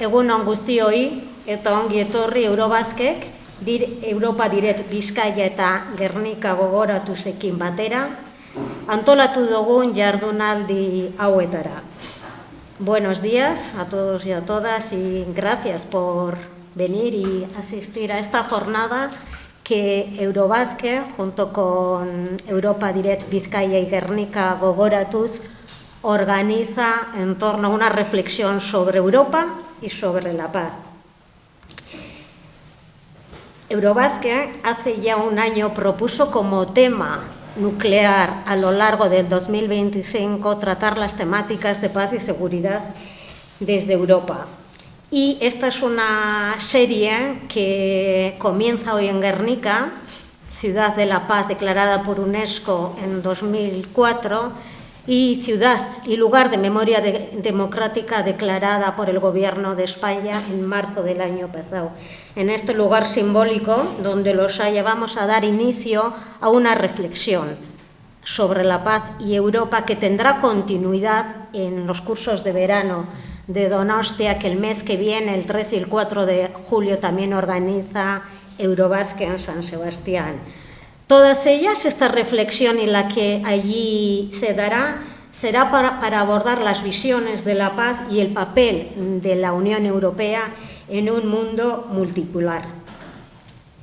Egun on guztioi eta ongi etorri Eurobazkek, Europa Direct Bizkaia eta Gernika gogoratuzekin batera, antolatu dugun jardunaldi hauetara. Buenos días a todos y a todas y gracias por venir y asistir a esta jornada que Eurobazke, junto con Europa Direct Bizkaia y Gernika Gogoratuz, organiza en torno a una reflexión sobre Europa y sobre la paz. Eurobazke hace ya un año propuso como tema nuclear a lo largo del 2025 tratar las temáticas de paz y seguridad desde Europa. Y esta es una serie que comienza hoy en Gernika, ciudad de la paz declarada por UNESCO en 2004, y ciudad y lugar de memoria democrática declarada por el Gobierno de España en marzo del año pasado. En este lugar simbólico, donde los haya, vamos a dar inicio a una reflexión sobre la paz y Europa que tendrá continuidad en los cursos de verano de Donostia, que el mes que viene, el 3 y el 4 de julio, también organiza Eurobazke en San Sebastián. Todas ellas, esta reflexión y la que allí se dará, será para abordar las visiones de la paz y el papel de la Unión Europea en un mundo multipolar.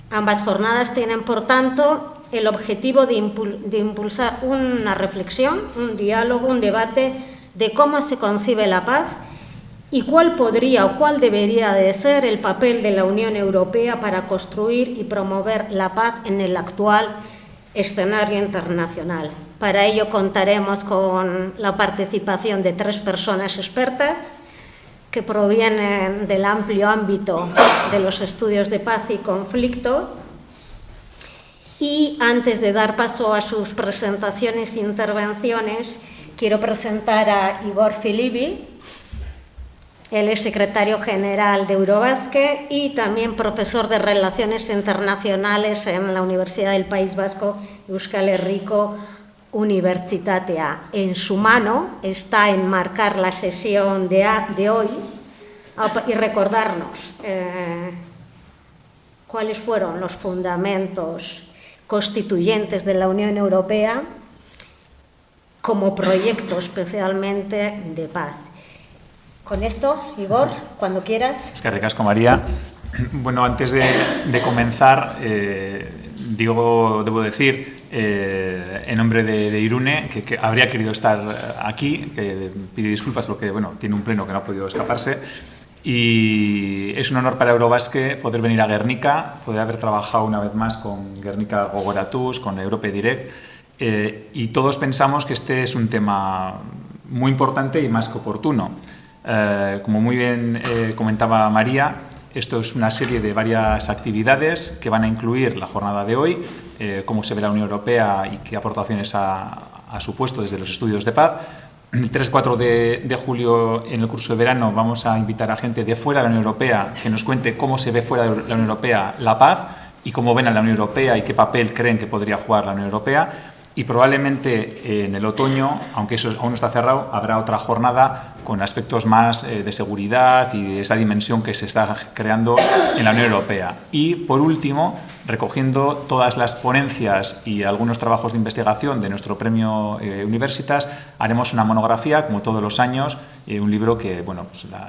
Ambas jornadas tienen, por tanto, el objetivo de impulsar una reflexión, un diálogo, un debate de cómo se concibe la paz y cuál podría o cuál debería de ser el papel de la Unión Europea para construir y promover la paz en el actual escenario internacional. Para ello contaremos con la participación de 3 personas expertas que provienen del amplio ámbito de los estudios de paz y conflicto. Y antes de dar paso a sus presentaciones e intervenciones, quiero presentar a Igor Filibi. Él es secretario general de Eurobazke y también profesor de Relaciones Internacionales en la Universidad del País Vasco, Euskal Herriko Unibertsitatea. En su mano está enmarcar la sesión de hoy y recordarnos cuáles fueron los fundamentos constituyentes de la Unión Europea como proyecto especialmente de paz. Con esto, Igor, cuando quieras. Es que ricasco, María. Bueno, antes de comenzar, debo decir, en nombre de Irune, que habría querido estar aquí, que pide disculpas porque tiene un pleno que no ha podido escaparse. Y es un honor para Eurobazke poder venir a Gernika, poder haber trabajado una vez más con Gernika Gogoratuz, con Europa Direct. Y todos pensamos que este es un tema muy importante y más que oportuno. Como muy bien comentaba María, esto es una serie de varias actividades que van a incluir la jornada de hoy, cómo se ve la Unión Europea y qué aportaciones ha supuesto desde los estudios de paz. El 3-4 de julio, en el curso de verano, vamos a invitar a gente de fuera de la Unión Europea que nos cuente cómo se ve fuera de la Unión Europea la paz y cómo ven a la Unión Europea y qué papel creen que podría jugar la Unión Europea. Y probablemente en el otoño, aunque eso aún no está cerrado, habrá otra jornada con aspectos más de seguridad y de esa dimensión que se está creando en la Unión Europea. Y, por último, recogiendo todas las ponencias y algunos trabajos de investigación de nuestro premio Universitas, haremos una monografía, como todos los años, un libro que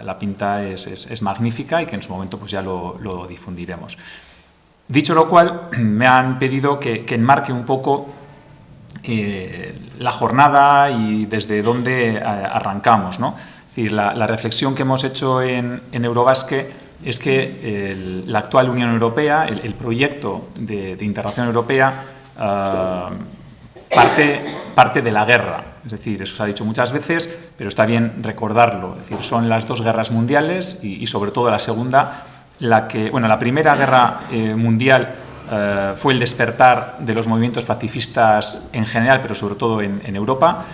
la pinta es magnífica y que en su momento ya lo difundiremos. Dicho lo cual, me han pedido que enmarque un poco la jornada y desde dónde arrancamos, ¿no? Es decir, la reflexión que hemos hecho en Eurobazke es que la actual Unión Europea, el proyecto de integración europea, parte de la guerra. Es decir, eso se ha dicho muchas veces, pero está bien recordarlo. Es decir, son las 2 guerras mundiales y sobre todo la segunda, la primera guerra mundial fue el despertar de los movimientos pacifistas en general, pero sobre todo en Europa.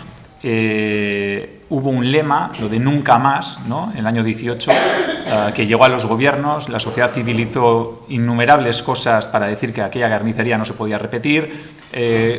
Hubo un lema, lo de nunca más, ¿no? En el año 18, que llegó a los gobiernos. La sociedad civil hizo innumerables cosas para decir que aquella carnicería no se podía repetir.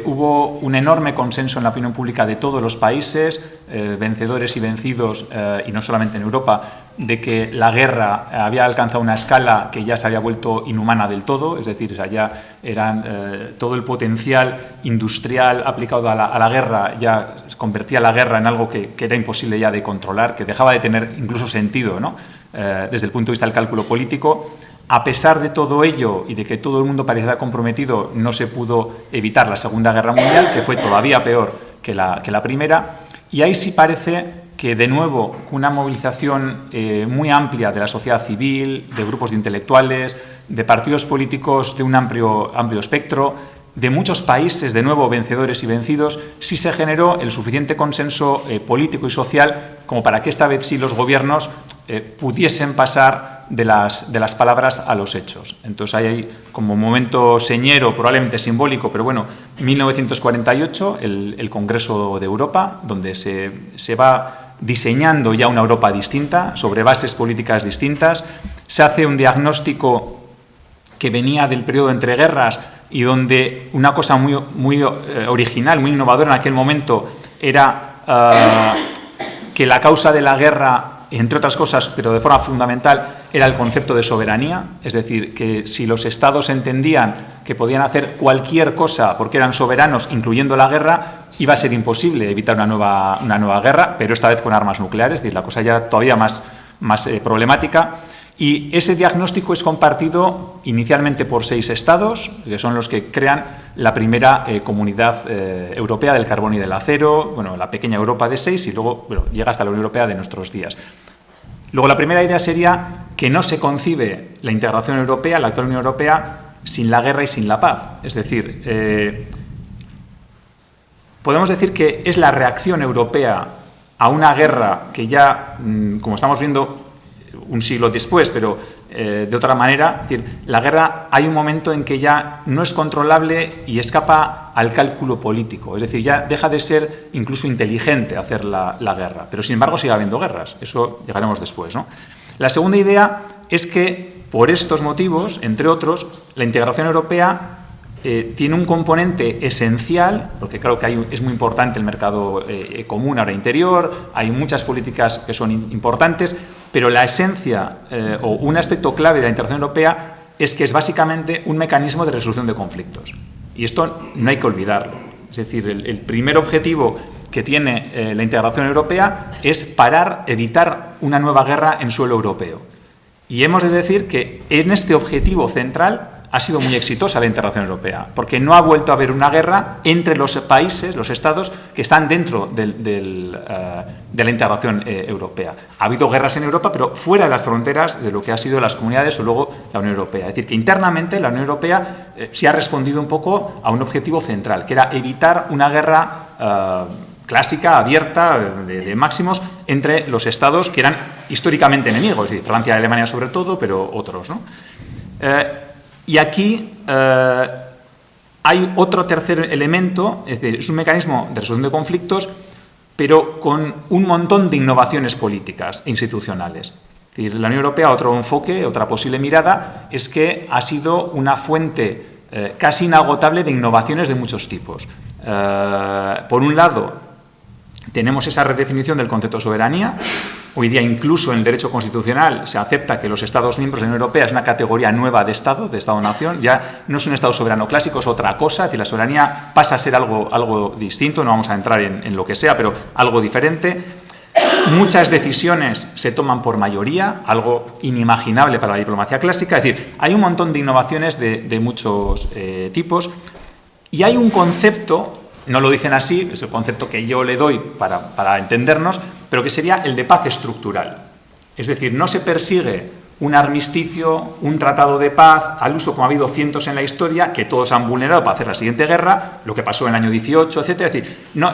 hubo un enorme consenso en la opinión pública de todos los países, vencedores y vencidos, y no solamente en Europa, de que la guerra había alcanzado una escala que ya se había vuelto inhumana del todo, es decir, ya eran, todo el potencial industrial aplicado a la guerra ya convertía la guerra en algo que era imposible ya de controlar, que dejaba de tener incluso sentido, ¿no? Desde el punto de vista del cálculo político. A pesar de todo ello y de que todo el mundo parecía estar comprometido, no se pudo evitar la Segunda Guerra Mundial, que fue todavía peor que la primera, y ahí sí parece que, de nuevo, una movilización muy amplia de la sociedad civil, de grupos de intelectuales, de partidos políticos de un amplio espectro, de muchos países, de nuevo, vencedores y vencidos, sí se generó el suficiente consenso político y social como para que esta vez sí los gobiernos pudiesen pasar de las palabras a los hechos. Entonces hay como momento señero, probablemente simbólico, pero bueno, 1948, el Congreso de Europa, donde se va diseñando ya una Europa distinta, sobre bases políticas distintas. Se hace un diagnóstico que venía del periodo de entreguerras y donde una cosa muy original, muy innovadora en aquel momento era que la causa de la guerra, entre otras cosas, pero de forma fundamental, era el concepto de soberanía, es decir, que si los estados entendían que podían hacer cualquier cosa porque eran soberanos, incluyendo la guerra, iba a ser imposible evitar una nueva guerra, pero esta vez con armas nucleares, es decir, la cosa ya todavía más problemática. Y ese diagnóstico es compartido inicialmente por 6 estados, que son los que crean la primera comunidad europea del carbón y del acero, bueno, la pequeña Europa de 6, y luego llega hasta la Unión Europea de nuestros días. Luego, la primera idea sería que no se concibe la integración europea, la actual Unión Europea, sin la guerra y sin la paz. Es decir, podemos decir que es la reacción europea a una guerra que ya, como estamos viendo un siglo después, pero de otra manera, es decir, la guerra, hay un momento en que ya no es controlable y escapa al cálculo político, es decir, ya deja de ser incluso inteligente hacer la guerra, pero sin embargo sigue habiendo guerras, eso llegaremos después, ¿no? La segunda idea es que, por estos motivos, entre otros, la integración europea tiene un componente esencial, porque claro que es muy importante el mercado común ahora interior, hay muchas políticas que son importantes, pero la esencia o un aspecto clave de la integración europea es que es básicamente un mecanismo de resolución de conflictos. Y esto no hay que olvidarlo. Es decir, el primer objetivo que tiene la integración europea es evitar una nueva guerra en suelo europeo. Y hemos de decir que en este objetivo central ha sido muy exitosa la integración europea, porque no ha vuelto a haber una guerra entre los países, los estados, que están dentro de la integración europea. Ha habido guerras en Europa, pero fuera de las fronteras de lo que ha sido las comunidades o luego la Unión Europea. Es decir, que internamente la Unión Europea sí ha respondido un poco a un objetivo central, que era evitar una guerra clásica, abierta, de máximos, entre los estados que eran históricamente enemigos, es decir, Francia y Alemania sobre todo, pero otros, ¿no? Y aquí hay otro tercer elemento, es decir, es un mecanismo de resolución de conflictos, pero con un montón de innovaciones políticas e institucionales. Es decir, la Unión Europea, otro enfoque, otra posible mirada, es que ha sido una fuente casi inagotable de innovaciones de muchos tipos. Por un lado, tenemos esa redefinición del concepto de soberanía. Hoy día, incluso en el derecho constitucional, se acepta que los Estados miembros de la Unión Europea es una categoría nueva de Estado-nación. Ya no es un Estado soberano clásico, es otra cosa. Es decir, la soberanía pasa a ser algo distinto. No vamos a entrar en lo que sea, pero algo diferente. Muchas decisiones se toman por mayoría, algo inimaginable para la diplomacia clásica. Es decir, hay un montón de innovaciones de muchos tipos. Y hay un concepto, no lo dicen así, es el concepto que yo le doy para entendernos, pero que sería el de paz estructural. Es decir, no se persigue un armisticio, un tratado de paz, al uso como ha habido cientos en la historia, que todos han vulnerado para hacer la siguiente guerra, lo que pasó en el año 18, etc. Es decir, no,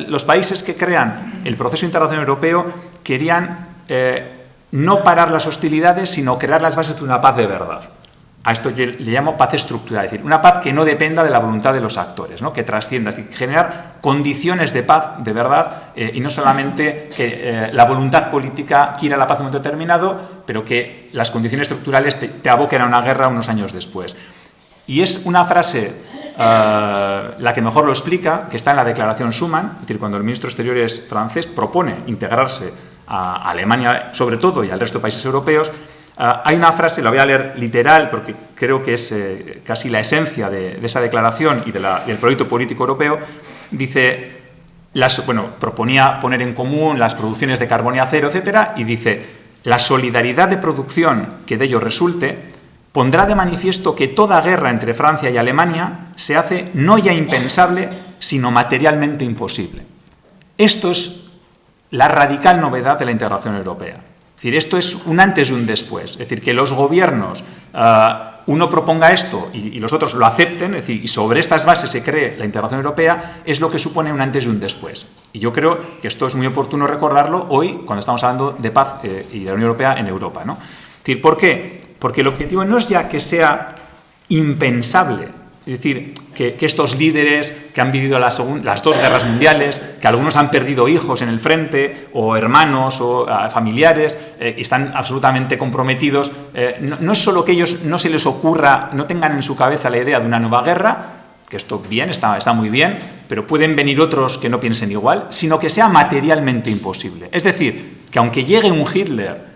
los países que crean el proceso de integración europeo querían no parar las hostilidades, sino crear las bases de una paz de verdad. A esto yo le llamo paz estructural, es decir, una paz que no dependa de la voluntad de los actores, ¿no? Que trascienda, es decir, generar condiciones de paz de verdad y no solamente que la voluntad política quiera la paz en un momento determinado, pero que las condiciones estructurales te aboquen a una guerra unos años después. Y es una frase la que mejor lo explica, que está en la Declaración Schuman, es decir, cuando el ministro de Exteriores francés propone integrarse a Alemania, sobre todo, y al resto de países europeos. Hay una frase, la voy a leer literal, porque creo que es casi la esencia de esa declaración y del proyecto político europeo. Dice, proponía poner en común las producciones de carbón y acero, etcétera, y dice, la solidaridad de producción que de ello resulte pondrá de manifiesto que toda guerra entre Francia y Alemania se hace no ya impensable, sino materialmente imposible. Esto es la radical novedad de la integración europea. Es decir, esto es un antes y un después. Es decir, que los gobiernos, uno proponga esto y los otros lo acepten, es decir, y sobre estas bases se cree la integración europea, es lo que supone un antes y un después. Y yo creo que esto es muy oportuno recordarlo hoy, cuando estamos hablando de paz y de la Unión Europea en Europa, ¿no? Es decir, ¿por qué? Porque el objetivo no es ya que sea impensable, es decir, que estos líderes que han vivido las dos guerras mundiales, que algunos han perdido hijos en el frente, o hermanos, o familiares, y están absolutamente comprometidos, no es solo que ellos no se les ocurra, no tengan en su cabeza la idea de una nueva guerra, que esto bien, está muy bien, pero pueden venir otros que no piensen igual, sino que sea materialmente imposible. Es decir, que aunque llegue un Hitler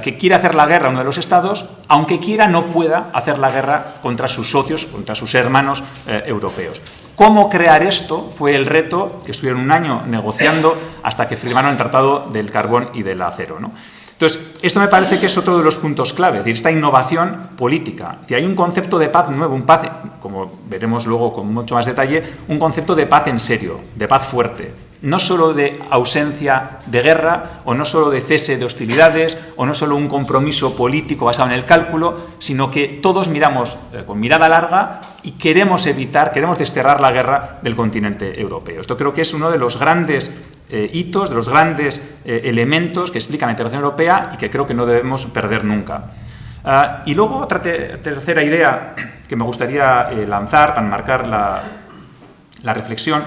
que quiera hacer la guerra a uno de los estados, aunque quiera no pueda hacer la guerra contra sus socios, contra sus hermanos europeos. ¿Cómo crear esto? Fue el reto que estuvieron un año negociando hasta que firmaron el Tratado del Carbón y del Acero, ¿no? Entonces, esto me parece que es otro de los puntos clave, es decir, esta innovación política. Es decir, hay un concepto de paz nuevo, como veremos luego con mucho más detalle, un concepto de paz en serio, de paz fuerte. No solo de ausencia de guerra, o no solo de cese de hostilidades, o no solo un compromiso político basado en el cálculo, sino que todos miramos con mirada larga y queremos desterrar la guerra del continente europeo. Esto creo que es uno de los grandes hitos, de los grandes elementos que explican la integración europea y que creo que no debemos perder nunca. Y luego otra tercera idea que me gustaría lanzar para enmarcar la reflexión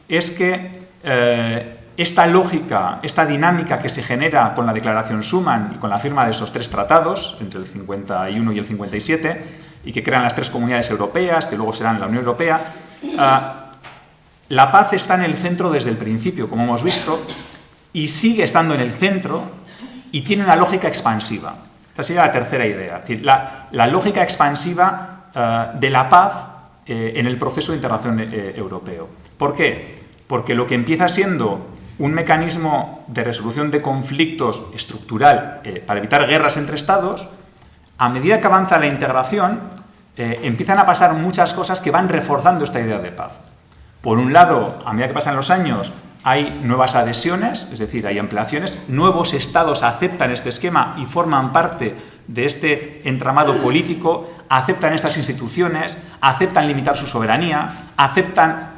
es que esta lógica, esta dinámica que se genera con la Declaración Schuman y con la firma de esos tres tratados, entre el 51 y el 57, y que crean las tres comunidades europeas, que luego serán la Unión Europea, la paz está en el centro desde el principio, como hemos visto, y sigue estando en el centro y tiene una lógica expansiva. Esta sería la tercera idea, es decir, la lógica expansiva de la paz en el proceso de integración europeo. ¿Por qué? Porque lo que empieza siendo un mecanismo de resolución de conflictos estructural para evitar guerras entre estados, a medida que avanza la integración, empiezan a pasar muchas cosas que van reforzando esta idea de paz. Por un lado, a medida que pasan los años, hay nuevas adhesiones, es decir, hay ampliaciones, nuevos estados aceptan este esquema y forman parte de este entramado político, aceptan estas instituciones, aceptan limitar su soberanía, aceptan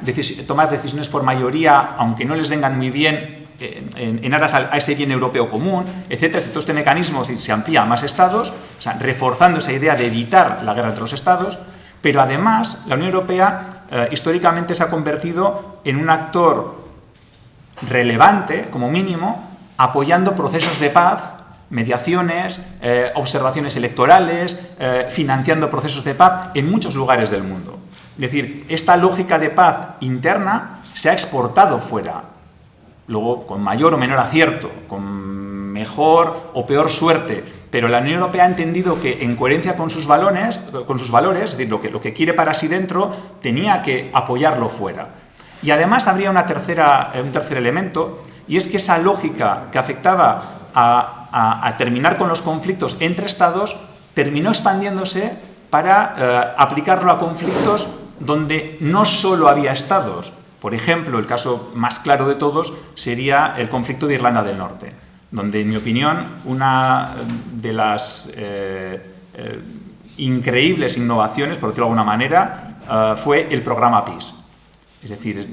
tomar decisiones por mayoría, aunque no les vengan muy bien, en aras a ese bien europeo común, etcétera. Todo este mecanismo se amplía a más estados, o sea, reforzando esa idea de evitar la guerra entre los estados, pero además la Unión Europea históricamente se ha convertido en un actor relevante, como mínimo, apoyando procesos de paz, mediaciones, observaciones electorales, financiando procesos de paz en muchos lugares del mundo. Es decir, esta lógica de paz interna se ha exportado fuera, luego con mayor o menor acierto, con mejor o peor suerte, pero la Unión Europea ha entendido que en coherencia con sus valores, es decir, lo que quiere para sí dentro, tenía que apoyarlo fuera. Y además habría un tercer elemento, y es que esa lógica que afectaba a terminar con los conflictos entre estados terminó expandiéndose para aplicarlo a conflictos donde no solo había estados. Por ejemplo, el caso más claro de todos sería el conflicto de Irlanda del Norte, donde, en mi opinión, una de las increíbles innovaciones, por decirlo de alguna manera, fue el programa Peace. Es decir,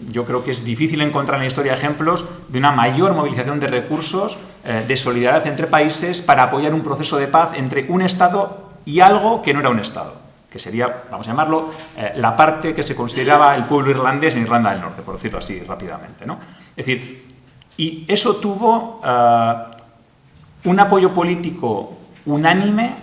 yo creo que es difícil encontrar en la historia ejemplos de una mayor movilización de recursos, de solidaridad entre países para apoyar un proceso de paz entre un Estado y algo que no era un Estado, que sería, vamos a llamarlo, la parte que se consideraba el pueblo irlandés en Irlanda del Norte, por decirlo así rápidamente, ¿no? Es decir, y eso tuvo un apoyo político unánime,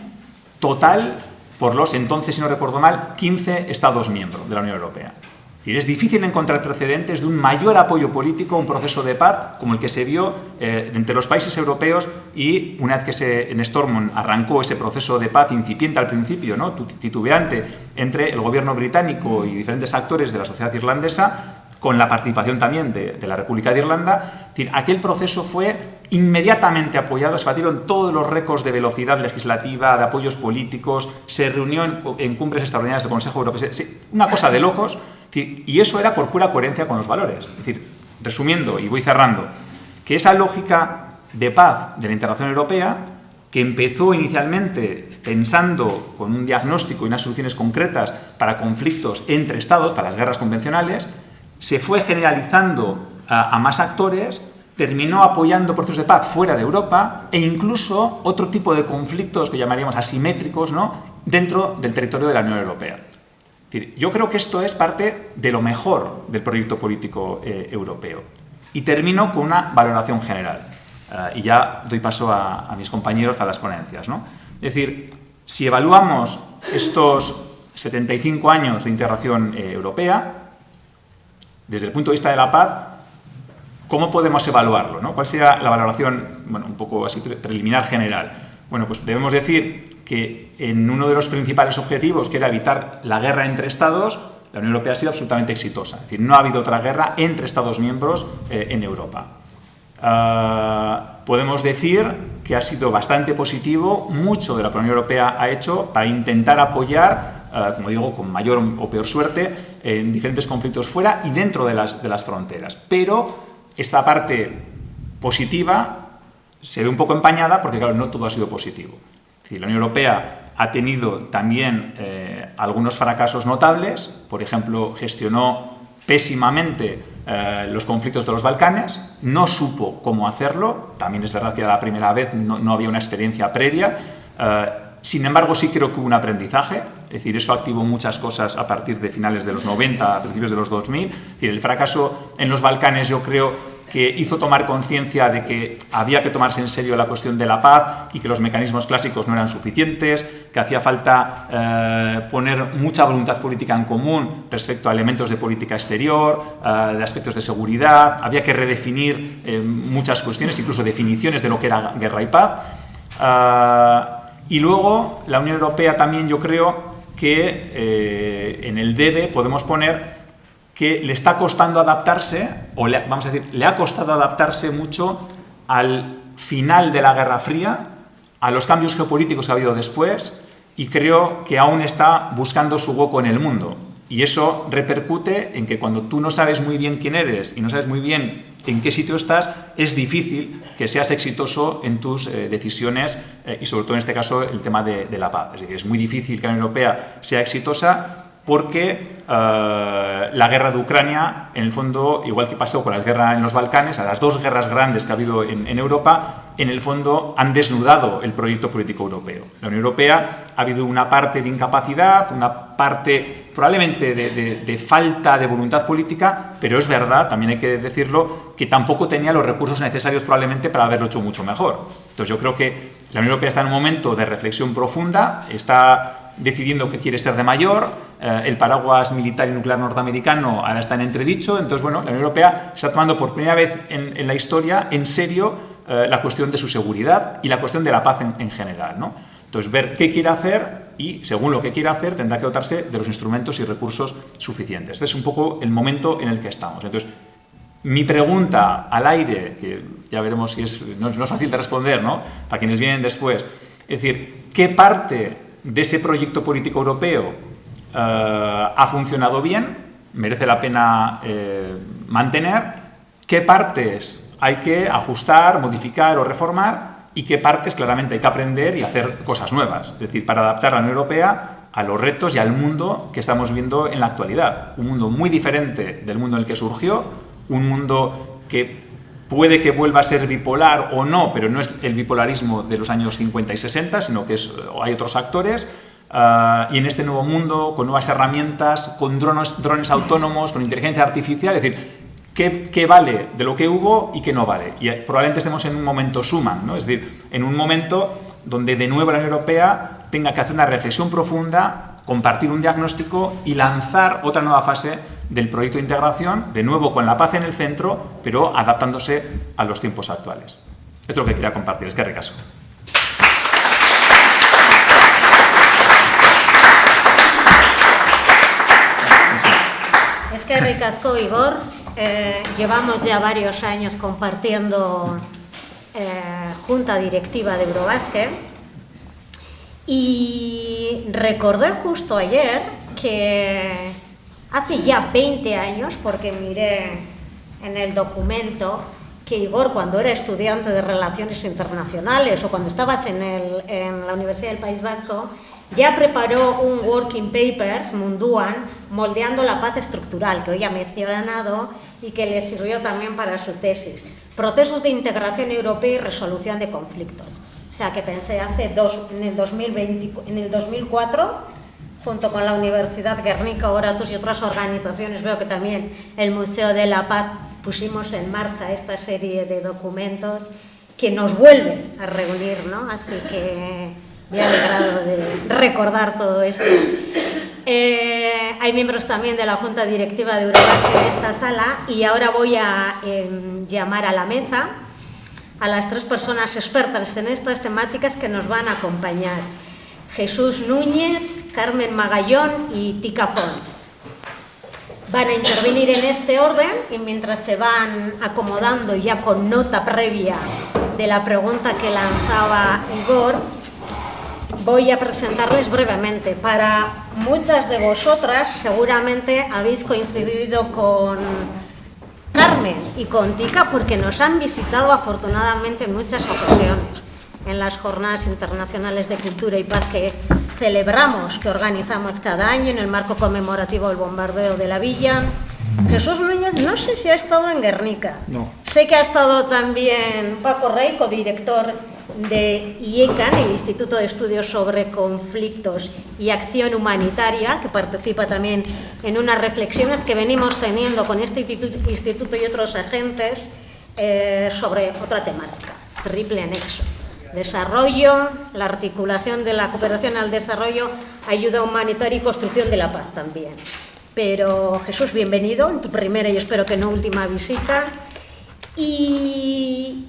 total, por los entonces, si no recuerdo mal, 15 Estados miembros de la Unión Europea. Es decir, es difícil encontrar precedentes de un mayor apoyo político a un proceso de paz como el que se vio entre los países europeos y una vez que en Stormont arrancó ese proceso de paz incipiente al principio, ¿no?, titubeante, entre el gobierno británico y diferentes actores de la sociedad irlandesa, con la participación también de la República de Irlanda. Es decir, aquel proceso fue inmediatamente apoyado, se batieron todos los récords de velocidad legislativa, de apoyos políticos, se reunió en cumbres extraordinarias del Consejo Europeo, una cosa de locos, y eso era por pura coherencia con los valores. Es decir, resumiendo, y voy cerrando, que esa lógica de paz de la integración europea, que empezó inicialmente pensando con un diagnóstico y unas soluciones concretas para conflictos entre Estados, para las guerras convencionales, se fue generalizando a más actores, terminó apoyando procesos de paz fuera de Europa e incluso otro tipo de conflictos que llamaríamos asimétricos, ¿no?, dentro del territorio de la Unión Europea. Es decir, yo creo que esto es parte de lo mejor del proyecto político europeo. Y termino con una valoración general. Y ya doy paso a mis compañeros para las ponencias, ¿no? Es decir, si evaluamos estos 75 años de integración europea, desde el punto de vista de la paz, ¿cómo podemos evaluarlo, ¿no? ¿Cuál sería la valoración, bueno, un poco así preliminar general? Bueno, pues debemos decir que en uno de los principales objetivos, que era evitar la guerra entre Estados, la Unión Europea ha sido absolutamente exitosa. Es decir, no ha habido otra guerra entre Estados miembros en Europa. Podemos decir que ha sido bastante positivo mucho de lo que la Unión Europea ha hecho para intentar apoyar, como digo, con mayor o peor suerte, en diferentes conflictos fuera y dentro de las fronteras. Pero esta parte positiva se ve un poco empañada porque, claro, no todo ha sido positivo. Es decir, la Unión Europea ha tenido también algunos fracasos notables. Por ejemplo, gestionó pésimamente los conflictos de los Balcanes, no supo cómo hacerlo. También es verdad que era la primera vez, no había una experiencia previa. Sin embargo, sí creo que hubo un aprendizaje, es decir, eso activó muchas cosas a partir de finales de los 90, a principios de los 2000. Es decir, el fracaso en los Balcanes yo creo que hizo tomar conciencia de que había que tomarse en serio la cuestión de la paz y que los mecanismos clásicos no eran suficientes, que hacía falta poner mucha voluntad política en común respecto a elementos de política exterior, de aspectos de seguridad, había que redefinir muchas cuestiones, incluso definiciones de lo que era guerra y paz. Y luego la Unión Europea también yo creo que en el debe podemos poner que le está costando adaptarse, o vamos a decir, le ha costado adaptarse mucho al final de la Guerra Fría, a los cambios geopolíticos que ha habido después, y creo que aún está buscando su hueco en el mundo. Y eso repercute en que cuando tú no sabes muy bien quién eres y no sabes muy bien en qué sitio estás, es difícil que seas exitoso en tus decisiones y sobre todo en este caso el tema de la paz. Es decir, es muy difícil que la Unión Europea sea exitosa porque la guerra de Ucrania, en el fondo, igual que pasó con la guerra en los Balcanes, a las dos guerras grandes que ha habido en Europa, en el fondo han desnudado el proyecto político europeo. La Unión Europea ha habido una parte de incapacidad, una parte probablemente de falta de voluntad política, pero es verdad, también hay que decirlo, que tampoco tenía los recursos necesarios probablemente para haberlo hecho mucho mejor. Entonces yo creo que la Unión Europea está en un momento de reflexión profunda, está decidiendo qué quiere ser de mayor, el paraguas militar y nuclear norteamericano ahora está en entredicho, entonces bueno, la Unión Europea está tomando por primera vez en la historia en serio la cuestión de su seguridad y la cuestión de la paz en general, ¿no? Entonces ver qué quiere hacer y según lo que quiera hacer tendrá que dotarse de los instrumentos y recursos suficientes. Este es un poco el momento en el que estamos. Entonces, mi pregunta al aire, que ya veremos si no es fácil de responder, ¿no?, para quienes vienen después, es decir, ¿qué parte de ese proyecto político europeo ha funcionado bien, merece la pena mantener? ¿Qué partes hay que ajustar, modificar o reformar? ¿Y qué partes claramente hay que aprender y hacer cosas nuevas? Es decir, para adaptar a la Unión Europea a los retos y al mundo que estamos viendo en la actualidad. Un mundo muy diferente del mundo en el que surgió, un mundo que puede que vuelva a ser bipolar o no, pero no es el bipolarismo de los años 50 y 60, sino que hay otros actores. Y en este nuevo mundo, con nuevas herramientas, con drones autónomos, con inteligencia artificial, es decir, ¿qué vale de lo que hubo y qué no vale? Y probablemente estemos en un momento Schuman, ¿no? Es decir, en un momento donde de nuevo la Unión Europea tenga que hacer una reflexión profunda, compartir un diagnóstico y lanzar otra nueva fase del proyecto de integración, de nuevo con la paz en el centro, pero adaptándose a los tiempos actuales. Esto es lo que quería compartir. Es que ricasco. Es que ricasco, Igor. Llevamos ya varios años compartiendo junta directiva de Eurobasket y recordé justo ayer que hace ya 20 años, porque miré en el documento que Igor, cuando era estudiante de Relaciones Internacionales o cuando estabas en la Universidad del País Vasco, ya preparó un working papers, Munduan, moldeando la paz estructural, que hoy ha mencionado y que le sirvió también para su tesis. Procesos de integración europea y resolución de conflictos. O sea, que pensé en el 2004, junto con la Universidad Guernica, Oratus y otras organizaciones, veo que también el Museo de la Paz pusimos en marcha esta serie de documentos que nos vuelven a reunir, ¿no? Así que me he alegrado de recordar todo esto. Hay miembros también de la Junta Directiva de Eurobasket en esta sala y ahora voy a llamar a la mesa a las 3 personas expertas en estas temáticas que nos van a acompañar. Jesús Núñez, Carmen Magallón y Tika Font. Van a intervenir en este orden y mientras se van acomodando ya con nota previa de la pregunta que lanzaba Igor, voy a presentarles brevemente. Para muchas de vosotras seguramente habéis coincidido con Carmen y con Tika porque nos han visitado afortunadamente en muchas ocasiones en las Jornadas Internacionales de Cultura y Paz que celebramos, que organizamos cada año en el marco conmemorativo del bombardeo de la villa. Jesús Núñez, no sé si ha estado en Guernica. No. Sé que ha estado también Paco Rey, codirector de IECAN, el Instituto de Estudios sobre Conflictos y Acción Humanitaria, que participa también en unas reflexiones que venimos teniendo con este instituto y otros agentes sobre otra temática, triple anexo. Desarrollo, la articulación de la cooperación al desarrollo, ayuda humanitaria y construcción de la paz también. Pero Jesús, bienvenido en tu primera y espero que no última visita. Y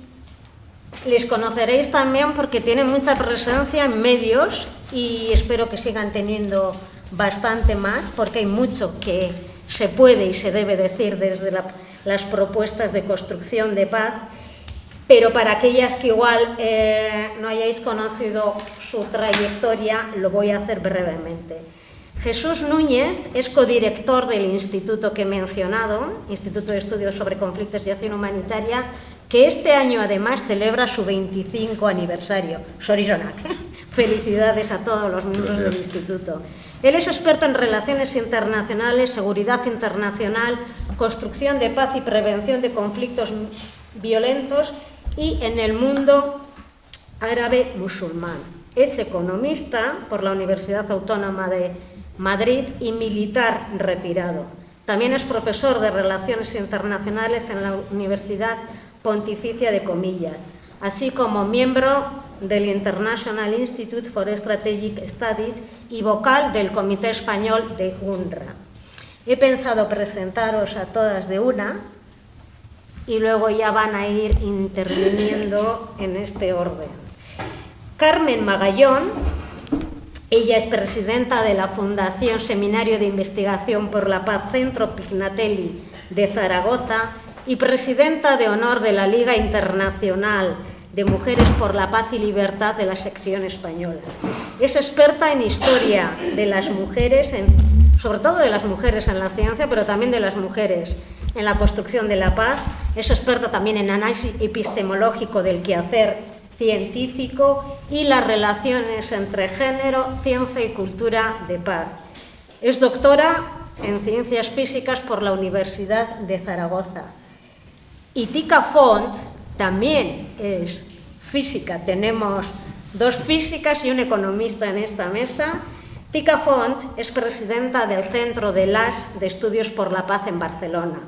les conoceréis también porque tienen mucha presencia en medios y espero que sigan teniendo bastante más porque hay mucho que se puede y se debe decir desde las propuestas de construcción de paz. Pero para aquellas que igual no hayáis conocido su trayectoria, lo voy a hacer brevemente. Jesús Núñez es codirector del instituto que he mencionado, Instituto de Estudios sobre Conflictos y Acción Humanitaria, que este año además celebra su 25 aniversario. Sorizonak. Felicidades a todos los miembros del instituto. Él es experto en relaciones internacionales, seguridad internacional, construcción de paz y prevención de conflictos violentos y en el mundo árabe musulmán. Es economista por la Universidad Autónoma de Madrid y militar retirado. También es profesor de Relaciones Internacionales en la Universidad Pontificia de Comillas, así como miembro del International Institute for Strategic Studies y vocal del Comité Español de UNRWA. He pensado presentaros a todas de una y luego ya van a ir interviniendo en este orden. Carmen Magallón, ella es presidenta de la Fundación Seminario de Investigación por la Paz Centro Pignatelli de Zaragoza y presidenta de honor de la Liga Internacional de Mujeres por la Paz y Libertad de la sección española. Es experta en historia de las mujeres, sobre todo de las mujeres en la ciencia, pero también de las mujeres en la construcción de la paz. Es experta también en análisis epistemológico del quehacer científico y las relaciones entre género, ciencia y cultura de paz. Es doctora en Ciencias Físicas por la Universidad de Zaragoza. Y Tika Font también es física. Tenemos 2 físicas y un economista en esta mesa. Tika Font es presidenta del Centro de Estudios por la Paz en Barcelona.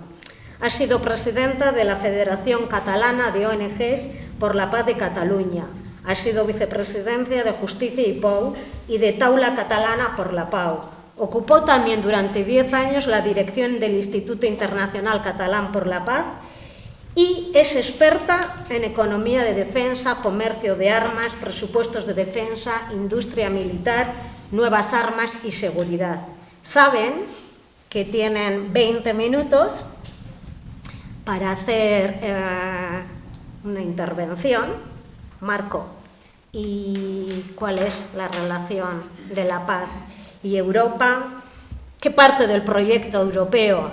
Ha sido presidenta de la Federación Catalana de ONGs por la Paz de Cataluña. Ha sido vicepresidencia de Justicia y Pau y de Taula Catalana por la Pau. Ocupó también durante 10 años la dirección del Instituto Internacional Catalán por la Paz y es experta en economía de defensa, comercio de armas, presupuestos de defensa, industria militar, nuevas armas y seguridad. Saben que tienen 20 minutos para hacer una intervención. Marco, ¿y cuál es la relación de la paz y Europa? ¿Qué parte del proyecto europeo,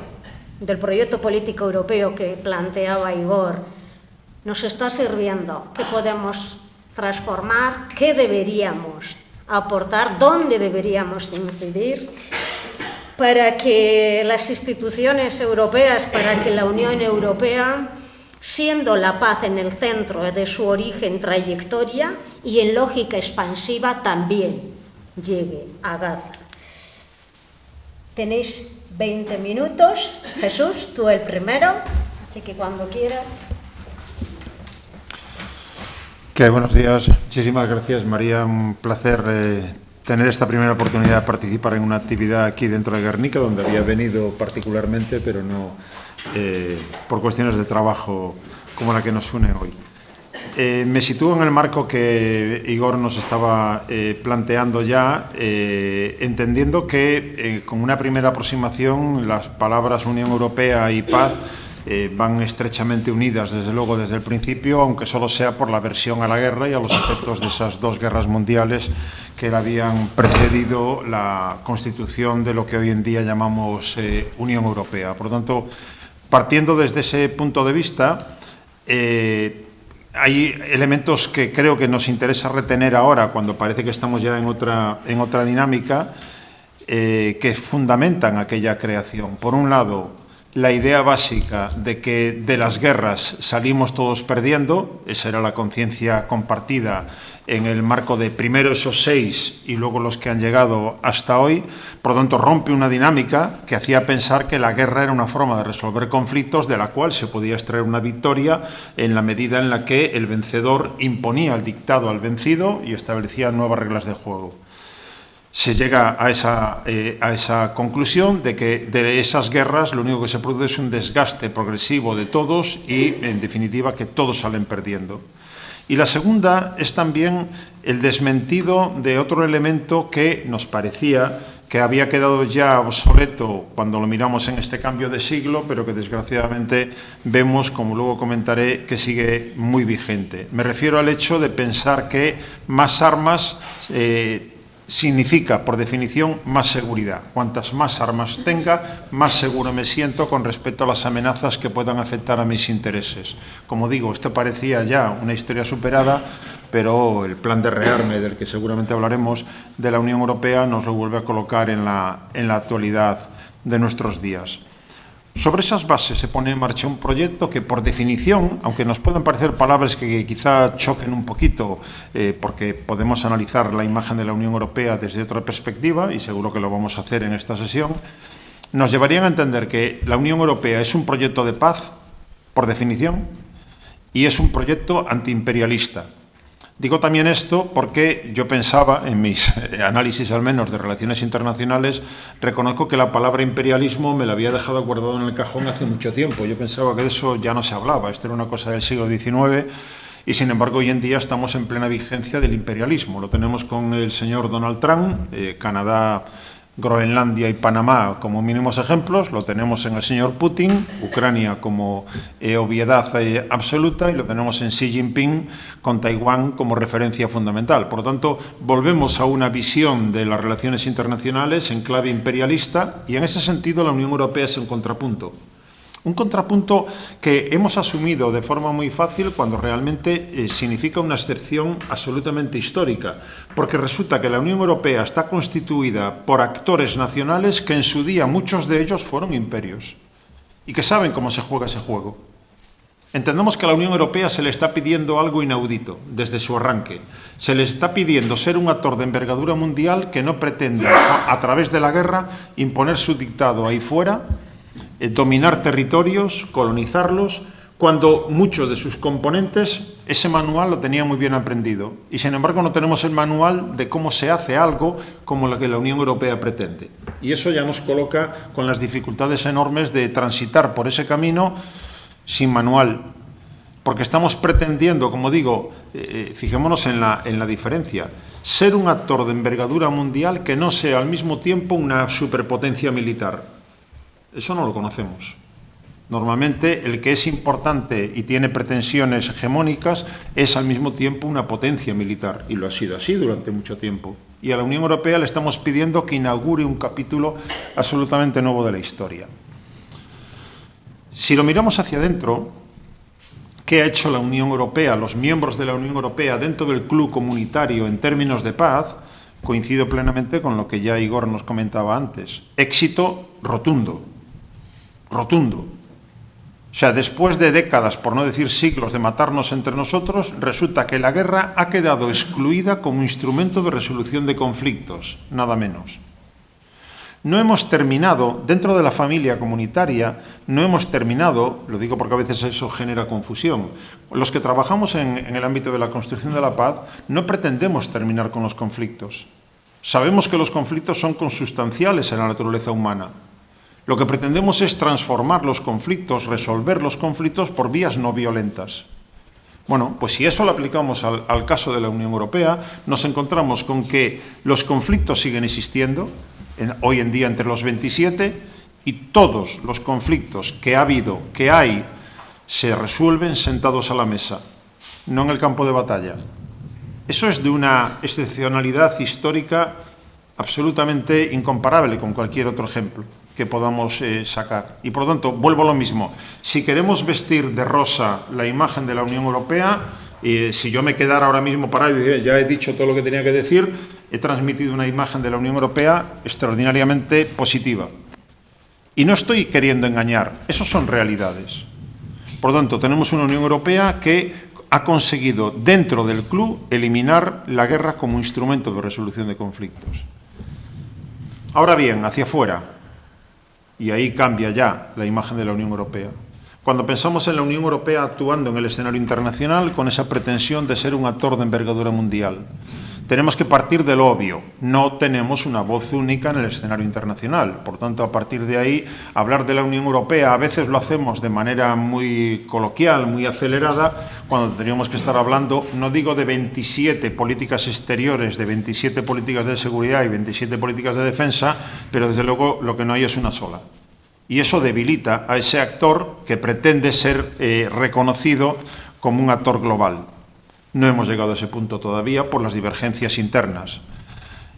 del proyecto político europeo que planteaba Igor, nos está sirviendo? ¿Qué podemos transformar? ¿Qué deberíamos aportar? ¿Dónde deberíamos incidir para que las instituciones europeas, para que la Unión Europea, siendo la paz en el centro de su origen, trayectoria y en lógica expansiva, también llegue a Gaza? Tenéis 20 minutos. Jesús, tú el primero, así que cuando quieras. Buenos días. Muchísimas gracias, María. Un placer tener esta primera oportunidad de participar en una actividad aquí dentro de Guernica, donde había venido particularmente, pero no por cuestiones de trabajo como la que nos une hoy. Me sitúo en el marco que Igor nos estaba planteando ya, entendiendo que con una primera aproximación las palabras Unión Europea y paz van estrechamente unidas, desde luego, desde el principio, aunque solo sea por la aversión a la guerra y a los efectos de esas dos guerras mundiales que habían precedido la constitución de lo que hoy en día llamamos Unión Europea. Por lo tanto, partiendo desde ese punto de vista, hay elementos que creo que nos interesa retener ahora, cuando parece que estamos ya en otra dinámica, que fundamentan aquella creación. Por un lado, la idea básica de que de las guerras salimos todos perdiendo, esa era la conciencia compartida en el marco de primero esos 6 y luego los que han llegado hasta hoy. Por lo tanto, rompe una dinámica que hacía pensar que la guerra era una forma de resolver conflictos de la cual se podía extraer una victoria en la medida en la que el vencedor imponía el dictado al vencido y establecía nuevas reglas de juego. Se llega a esa conclusión de que de esas guerras lo único que se produce es un desgaste progresivo de todos y, en definitiva, que todos salen perdiendo. Y la segunda es también el desmentido de otro elemento que nos parecía que había quedado ya obsoleto cuando lo miramos en este cambio de siglo, pero que desgraciadamente vemos, como luego comentaré, que sigue muy vigente. Me refiero al hecho de pensar que más armas significa, por definición, más seguridad. Cuantas más armas tenga, más seguro me siento con respecto a las amenazas que puedan afectar a mis intereses. Como digo, esto parecía ya una historia superada, pero el plan de rearme, del que seguramente hablaremos, de la Unión Europea, nos lo vuelve a colocar en la actualidad de nuestros días. Sobre esas bases se pone en marcha un proyecto que, por definición, aunque nos puedan parecer palabras que quizá choquen un poquito, porque podemos analizar la imagen de la Unión Europea desde otra perspectiva, y seguro que lo vamos a hacer en esta sesión, nos llevarían a entender que la Unión Europea es un proyecto de paz, por definición, y es un proyecto antiimperialista. Digo también esto porque yo pensaba, en mis análisis al menos de relaciones internacionales, reconozco que la palabra imperialismo me la había dejado guardado en el cajón hace mucho tiempo. Yo pensaba que de eso ya no se hablaba, esto era una cosa del siglo XIX y sin embargo hoy en día estamos en plena vigencia del imperialismo. Lo tenemos con el señor Donald Trump, Canadá, Groenlandia y Panamá como mínimos ejemplos, lo tenemos en el señor Putin, Ucrania como obviedad absoluta, y lo tenemos en Xi Jinping con Taiwán como referencia fundamental. Por lo tanto, volvemos a una visión de las relaciones internacionales en clave imperialista, y en ese sentido la Unión Europea es un contrapunto. Un contrapunto que hemos asumido de forma muy fácil cuando realmente significa una excepción absolutamente histórica, porque resulta que la Unión Europea está constituida por actores nacionales que en su día muchos de ellos fueron imperios y que saben cómo se juega ese juego. Entendemos que a la Unión Europea se le está pidiendo algo inaudito desde su arranque. Se le está pidiendo ser un actor de envergadura mundial que no pretenda, a través de la guerra, imponer su dictado ahí fuera, dominar territorios, colonizarlos, cuando muchos de sus componentes Ese manual lo tenía muy bien aprendido y, sin embargo, no tenemos el manual de cómo se hace algo como lo que la Unión Europea pretende. Y eso ya nos coloca con las dificultades enormes de transitar por ese camino sin manual, porque estamos pretendiendo, como digo, fijémonos en la diferencia, ser un actor de envergadura mundial que no sea al mismo tiempo una superpotencia militar. Eso no lo conocemos. Normalmente el que es importante y tiene pretensiones hegemónicas es al mismo tiempo una potencia militar, y lo ha sido así durante mucho tiempo. Y a la Unión Europea le estamos pidiendo que inaugure un capítulo absolutamente nuevo de la historia. Si lo miramos hacia adentro, ¿qué ha hecho la Unión Europea, los miembros de la Unión Europea dentro del club comunitario en términos de paz? Coincido plenamente con lo que ya Igor nos comentaba antes. Éxito rotundo. Rotundo. O sea, después de décadas, por no decir siglos, de matarnos entre nosotros, resulta que la guerra ha quedado excluida como instrumento de resolución de conflictos, nada menos. No hemos terminado, dentro de la familia comunitaria, no hemos terminado, lo digo porque a veces eso genera confusión, los que trabajamos en el ámbito de la construcción de la paz, no pretendemos terminar con los conflictos. Sabemos que los conflictos son consustanciales en la naturaleza humana. Lo que pretendemos es transformar los conflictos, resolver los conflictos por vías no violentas. Bueno, pues si eso lo aplicamos al caso de la Unión Europea, nos encontramos con que los conflictos siguen existiendo, hoy en día entre los 27, y todos los conflictos que ha habido, que hay, se resuelven sentados a la mesa, no en el campo de batalla. Eso es de una excepcionalidad histórica absolutamente incomparable con cualquier otro ejemplo que podamos sacar. Y por lo tanto, vuelvo a lo mismo, si queremos vestir de rosa la imagen de la Unión Europea, si yo me quedara ahora mismo parado y decía, ya he dicho todo lo que tenía que decir, he transmitido una imagen de la Unión Europea extraordinariamente positiva. Y no estoy queriendo engañar, esos son realidades. Por lo tanto, tenemos una Unión Europea que ha conseguido, dentro del club, eliminar la guerra como instrumento de resolución de conflictos. Ahora bien, hacia afuera, y ahí cambia ya la imagen de la Unión Europea. Cuando pensamos en la Unión Europea actuando en el escenario internacional con esa pretensión de ser un actor de envergadura mundial, tenemos que partir del obvio. No tenemos una voz única en el escenario internacional. Por tanto, a partir de ahí, hablar de la Unión Europea, a veces lo hacemos de manera muy coloquial, muy acelerada, cuando tendríamos que estar hablando, no digo de 27 políticas exteriores, de 27 políticas de seguridad y 27 políticas de defensa, pero desde luego lo que no hay es una sola. Y eso debilita a ese actor que pretende ser reconocido como un actor global. No hemos llegado a ese punto todavía por las divergencias internas.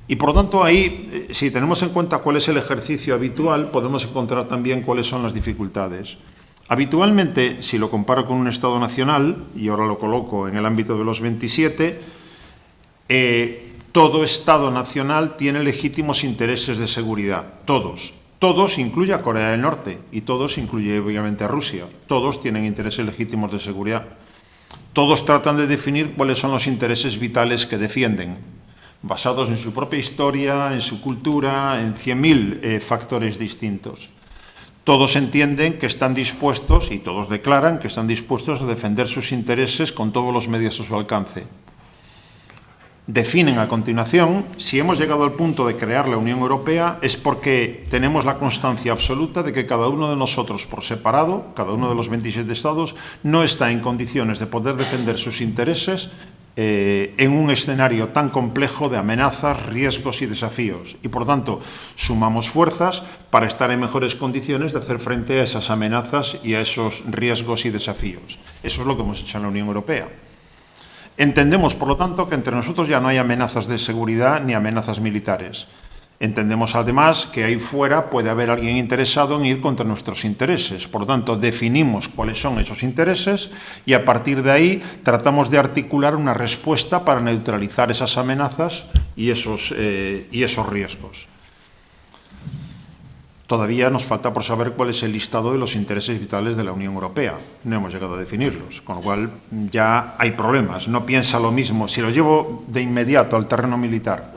Y por lo tanto ahí, si tenemos en cuenta cuál es el ejercicio habitual, podemos encontrar también cuáles son las dificultades. Habitualmente, si lo comparo con un Estado nacional, y ahora lo coloco en el ámbito de los 27, todo Estado nacional tiene legítimos intereses de seguridad, todos. Todos incluye a Corea del Norte y todos incluye obviamente a Rusia. Todos tienen intereses legítimos de seguridad. Todos tratan de definir cuáles son los intereses vitales que defienden, basados en su propia historia, en su cultura, en 100.000 factores distintos. Todos entienden que están dispuestos, y todos declaran que están dispuestos a defender sus intereses con todos los medios a su alcance. Definen a continuación, si hemos llegado al punto de crear la Unión Europea, es porque tenemos la constancia absoluta de que cada uno de nosotros por separado, cada uno de los 27 Estados, no está en condiciones de poder defender sus intereses en un escenario tan complejo de amenazas, riesgos y desafíos. Y por tanto, sumamos fuerzas para estar en mejores condiciones de hacer frente a esas amenazas y a esos riesgos y desafíos. Eso es lo que hemos hecho en la Unión Europea. Entendemos, por lo tanto, que entre nosotros ya no hay amenazas de seguridad ni amenazas militares. Entendemos, además, que ahí fuera puede haber alguien interesado en ir contra nuestros intereses. Por lo tanto, definimos cuáles son esos intereses y a partir de ahí tratamos de articular una respuesta para neutralizar esas amenazas y esos riesgos. Todavía nos falta por saber cuál es el listado de los intereses vitales de la Unión Europea. No hemos llegado a definirlos, con lo cual ya hay problemas. No piensa lo mismo. Si lo llevo de inmediato al terreno militar,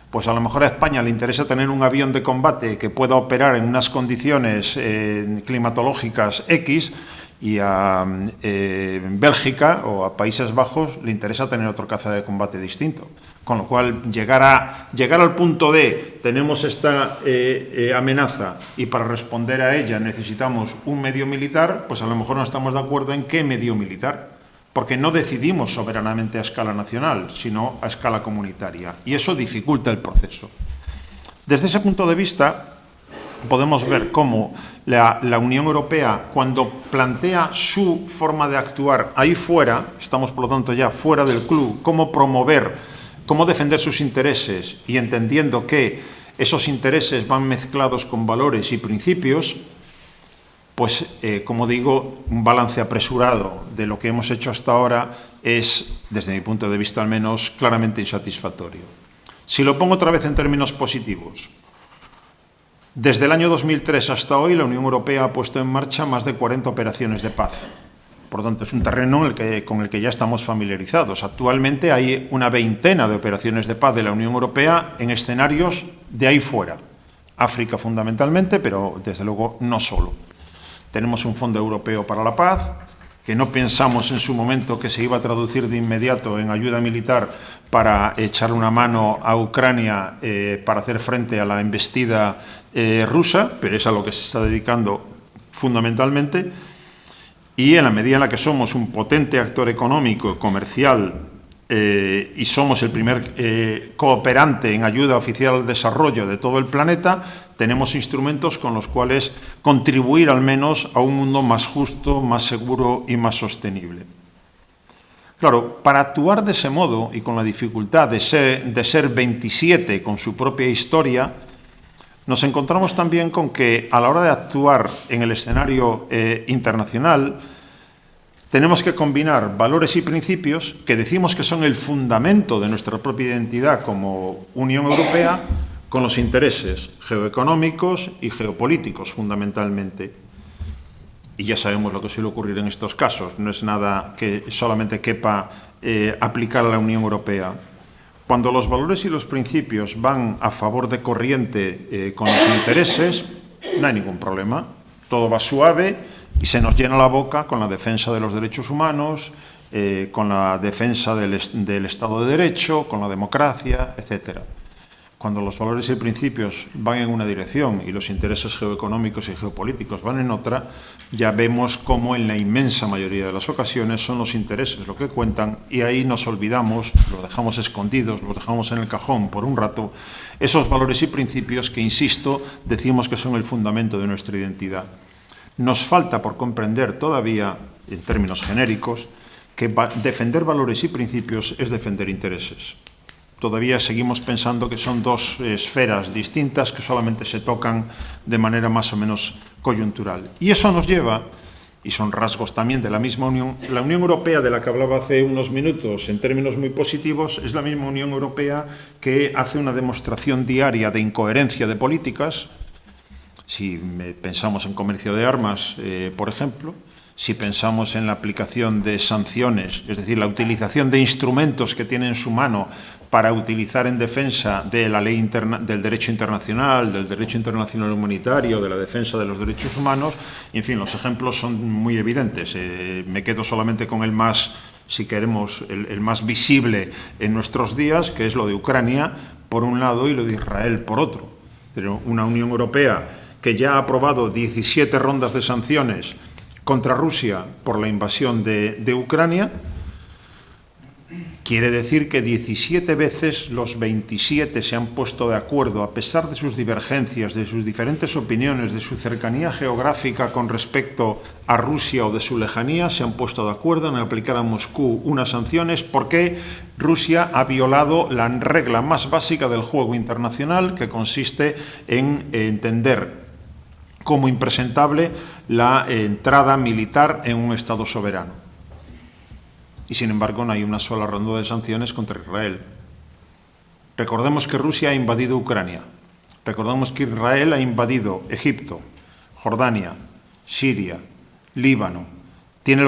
pues a lo mejor a España le interesa tener un avión de combate que pueda operar en unas condiciones climatológicas X, y a Bélgica o a Países Bajos le interesa tener otro caza de combate distinto. Con lo cual, llegar al punto de tenemos esta amenaza y para responder a ella necesitamos un medio militar, pues a lo mejor no estamos de acuerdo en qué medio militar, porque no decidimos soberanamente a escala nacional, sino a escala comunitaria, y eso dificulta el proceso. Desde ese punto de vista, podemos ver cómo la Unión Europea, cuando plantea su forma de actuar ahí fuera, estamos por lo tanto ya fuera del club, cómo promover, cómo defender sus intereses y entendiendo que esos intereses van mezclados con valores y principios, pues, como digo, un balance apresurado de lo que hemos hecho hasta ahora es, desde mi punto de vista al menos, claramente insatisfactorio. Si lo pongo otra vez en términos positivos, desde el año 2003 hasta hoy, la Unión Europea ha puesto en marcha más de 40 operaciones de paz. Por lo tanto, es un terreno con el que ya estamos familiarizados. Actualmente hay una veintena de operaciones de paz de la Unión Europea en escenarios de ahí fuera. África fundamentalmente, pero desde luego no solo. Tenemos un Fondo Europeo para la Paz, que no pensamos en su momento que se iba a traducir de inmediato en ayuda militar para echarle una mano a Ucrania para hacer frente a la embestida rusa, pero es a lo que se está dedicando fundamentalmente. Y en la medida en la que somos un potente actor económico, comercial, y somos el primer cooperante en ayuda oficial al desarrollo de todo el planeta, tenemos instrumentos con los cuales contribuir al menos a un mundo más justo, más seguro y más sostenible. Claro, para actuar de ese modo y con la dificultad de ser 27 con su propia historia, nos encontramos también con que a la hora de actuar en el escenario internacional tenemos que combinar valores y principios que decimos que son el fundamento de nuestra propia identidad como Unión Europea con los intereses geoeconómicos y geopolíticos fundamentalmente. Y ya sabemos lo que suele ocurrir en estos casos, no es nada que solamente quepa aplicar a la Unión Europea. Cuando los valores y los principios van a favor de corriente con los intereses, no hay ningún problema. Todo va suave y se nos llena la boca con la defensa de los derechos humanos, con la defensa del Estado de Derecho, con la democracia, etc. Cuando los valores y principios van en una dirección y los intereses geoeconómicos y geopolíticos van en otra, ya vemos cómo en la inmensa mayoría de las ocasiones son los intereses lo que cuentan y ahí nos olvidamos, los dejamos escondidos, los dejamos en el cajón por un rato, esos valores y principios que, insisto, decimos que son el fundamento de nuestra identidad. Nos falta por comprender todavía, en términos genéricos, que defender valores y principios es defender intereses. Todavía seguimos pensando que son dos esferas distintas que solamente se tocan de manera más o menos coyuntural. Y eso nos lleva, y son rasgos también de la misma Unión, la Unión Europea de la que hablaba hace unos minutos en términos muy positivos, es la misma Unión Europea que hace una demostración diaria de incoherencia de políticas. Si pensamos en comercio de armas, por ejemplo, si pensamos en la aplicación de sanciones, es decir, la utilización de instrumentos que tiene en su mano para utilizar en defensa de la ley del derecho internacional, del derecho internacional humanitario, de la defensa de los derechos humanos, en fin, los ejemplos son muy evidentes. Me quedo solamente con el más, si queremos, el más visible en nuestros días, que es lo de Ucrania, por un lado, y lo de Israel, por otro. Pero una Unión Europea que ya ha aprobado 17 rondas de sanciones contra Rusia por la invasión de Ucrania, quiere decir que 17 veces los 27 se han puesto de acuerdo, a pesar de sus divergencias, de sus diferentes opiniones, de su cercanía geográfica con respecto a Rusia o de su lejanía, se han puesto de acuerdo en aplicar a Moscú unas sanciones porque Rusia ha violado la regla más básica del juego internacional, que consiste en entender como impresentable la entrada militar en un Estado soberano. Y sin embargo no hay una sola ronda de sanciones contra Israel. Recordemos que Rusia ha invadido Ucrania. Recordemos que Israel ha invadido Egipto, Jordania, Siria, Líbano. Tiene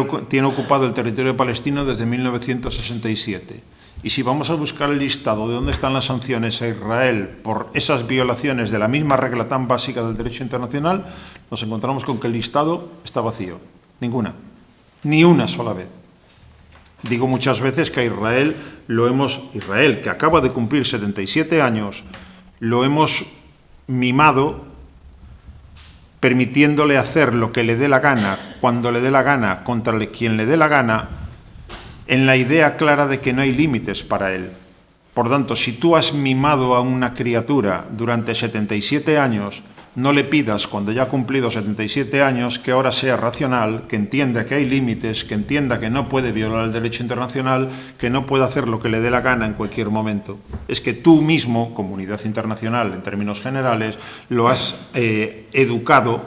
ocupado el territorio palestino desde 1967. Y si vamos a buscar el listado de dónde están las sanciones a Israel por esas violaciones de la misma regla tan básica del derecho internacional, nos encontramos con que el listado está vacío. Ninguna. Ni una sola vez. Digo muchas veces que a Israel Israel, que acaba de cumplir 77 años, lo hemos mimado permitiéndole hacer lo que le dé la gana, cuando le dé la gana, contra quien le dé la gana, en la idea clara de que no hay límites para él. Por tanto, si tú has mimado a una criatura durante 77 años, no le pidas, cuando ya ha cumplido 77 años, que ahora sea racional, que entienda que hay límites, que entienda que no puede violar el derecho internacional, que no puede hacer lo que le dé la gana en cualquier momento. Es que tú mismo, comunidad internacional en términos generales, lo has educado,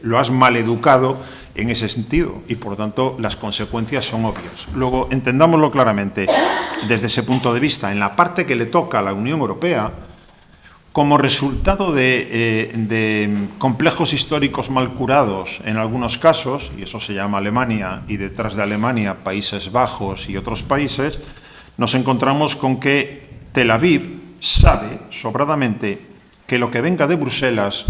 lo has maleducado en ese sentido y, por tanto, las consecuencias son obvias. Luego, entendámoslo claramente desde ese punto de vista. En la parte que le toca a la Unión Europea, como resultado de complejos históricos mal curados en algunos casos, y eso se llama Alemania, y detrás de Alemania Países Bajos y otros países, nos encontramos con que Tel Aviv sabe sobradamente que lo que venga de Bruselas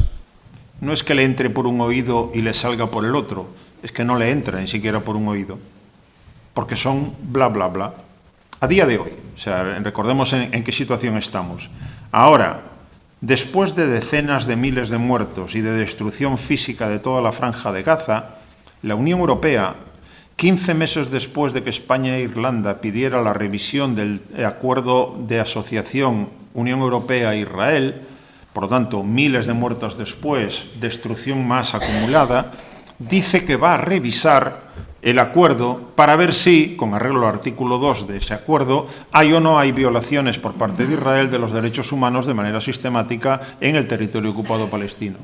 no es que le entre por un oído y le salga por el otro, es que no le entra ni siquiera por un oído, porque son bla, bla, bla. A día de hoy, o sea, recordemos en qué situación estamos. Ahora, después de decenas de miles de muertos y de destrucción física de toda la franja de Gaza, la Unión Europea, 15 meses después de que España e Irlanda pidiera la revisión del acuerdo de asociación Unión Europea-Israel, por lo tanto, miles de muertos después, destrucción más acumulada, dice que va a revisar el acuerdo para ver si, con arreglo al artículo 2 de ese acuerdo, hay o no hay violaciones por parte de Israel de los derechos humanos de manera sistemática en el territorio ocupado palestino.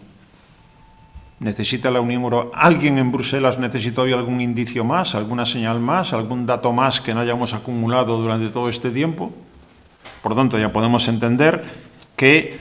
¿Necesita la Unión Europea? ¿Alguien en Bruselas necesita hoy algún indicio más, alguna señal más, algún dato más que no hayamos acumulado durante todo este tiempo? Por lo tanto, ya podemos entender que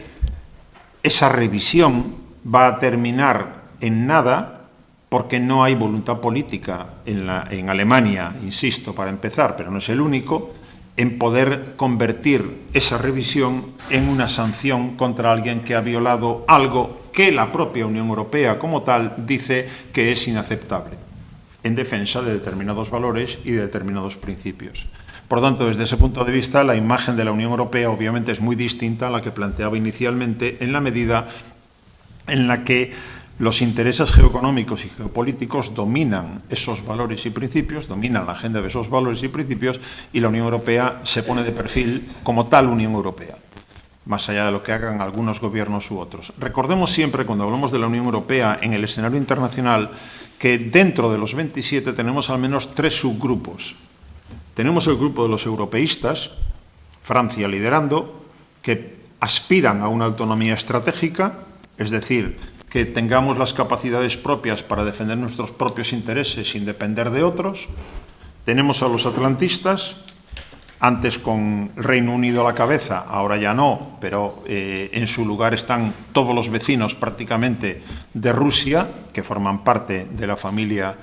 esa revisión va a terminar en nada porque no hay voluntad política en Alemania, insisto, para empezar, pero no es el único, en poder convertir esa revisión en una sanción contra alguien que ha violado algo que la propia Unión Europea como tal dice que es inaceptable, en defensa de determinados valores y de determinados principios. Por lo tanto, desde ese punto de vista, la imagen de la Unión Europea obviamente es muy distinta a la que planteaba inicialmente, en la medida en la que los intereses geoeconómicos y geopolíticos dominan esos valores y principios, dominan la agenda de esos valores y principios, y la Unión Europea se pone de perfil como tal Unión Europea, más allá de lo que hagan algunos gobiernos u otros. Recordemos siempre, cuando hablamos de la Unión Europea en el escenario internacional, que dentro de los 27 tenemos al menos 3 subgrupos. Tenemos el grupo de los europeístas, Francia liderando, que aspiran a una autonomía estratégica, es decir, que tengamos las capacidades propias para defender nuestros propios intereses sin depender de otros. Tenemos a los atlantistas, antes con Reino Unido a la cabeza, ahora ya no, pero en su lugar están todos los vecinos prácticamente de Rusia, que forman parte de la familia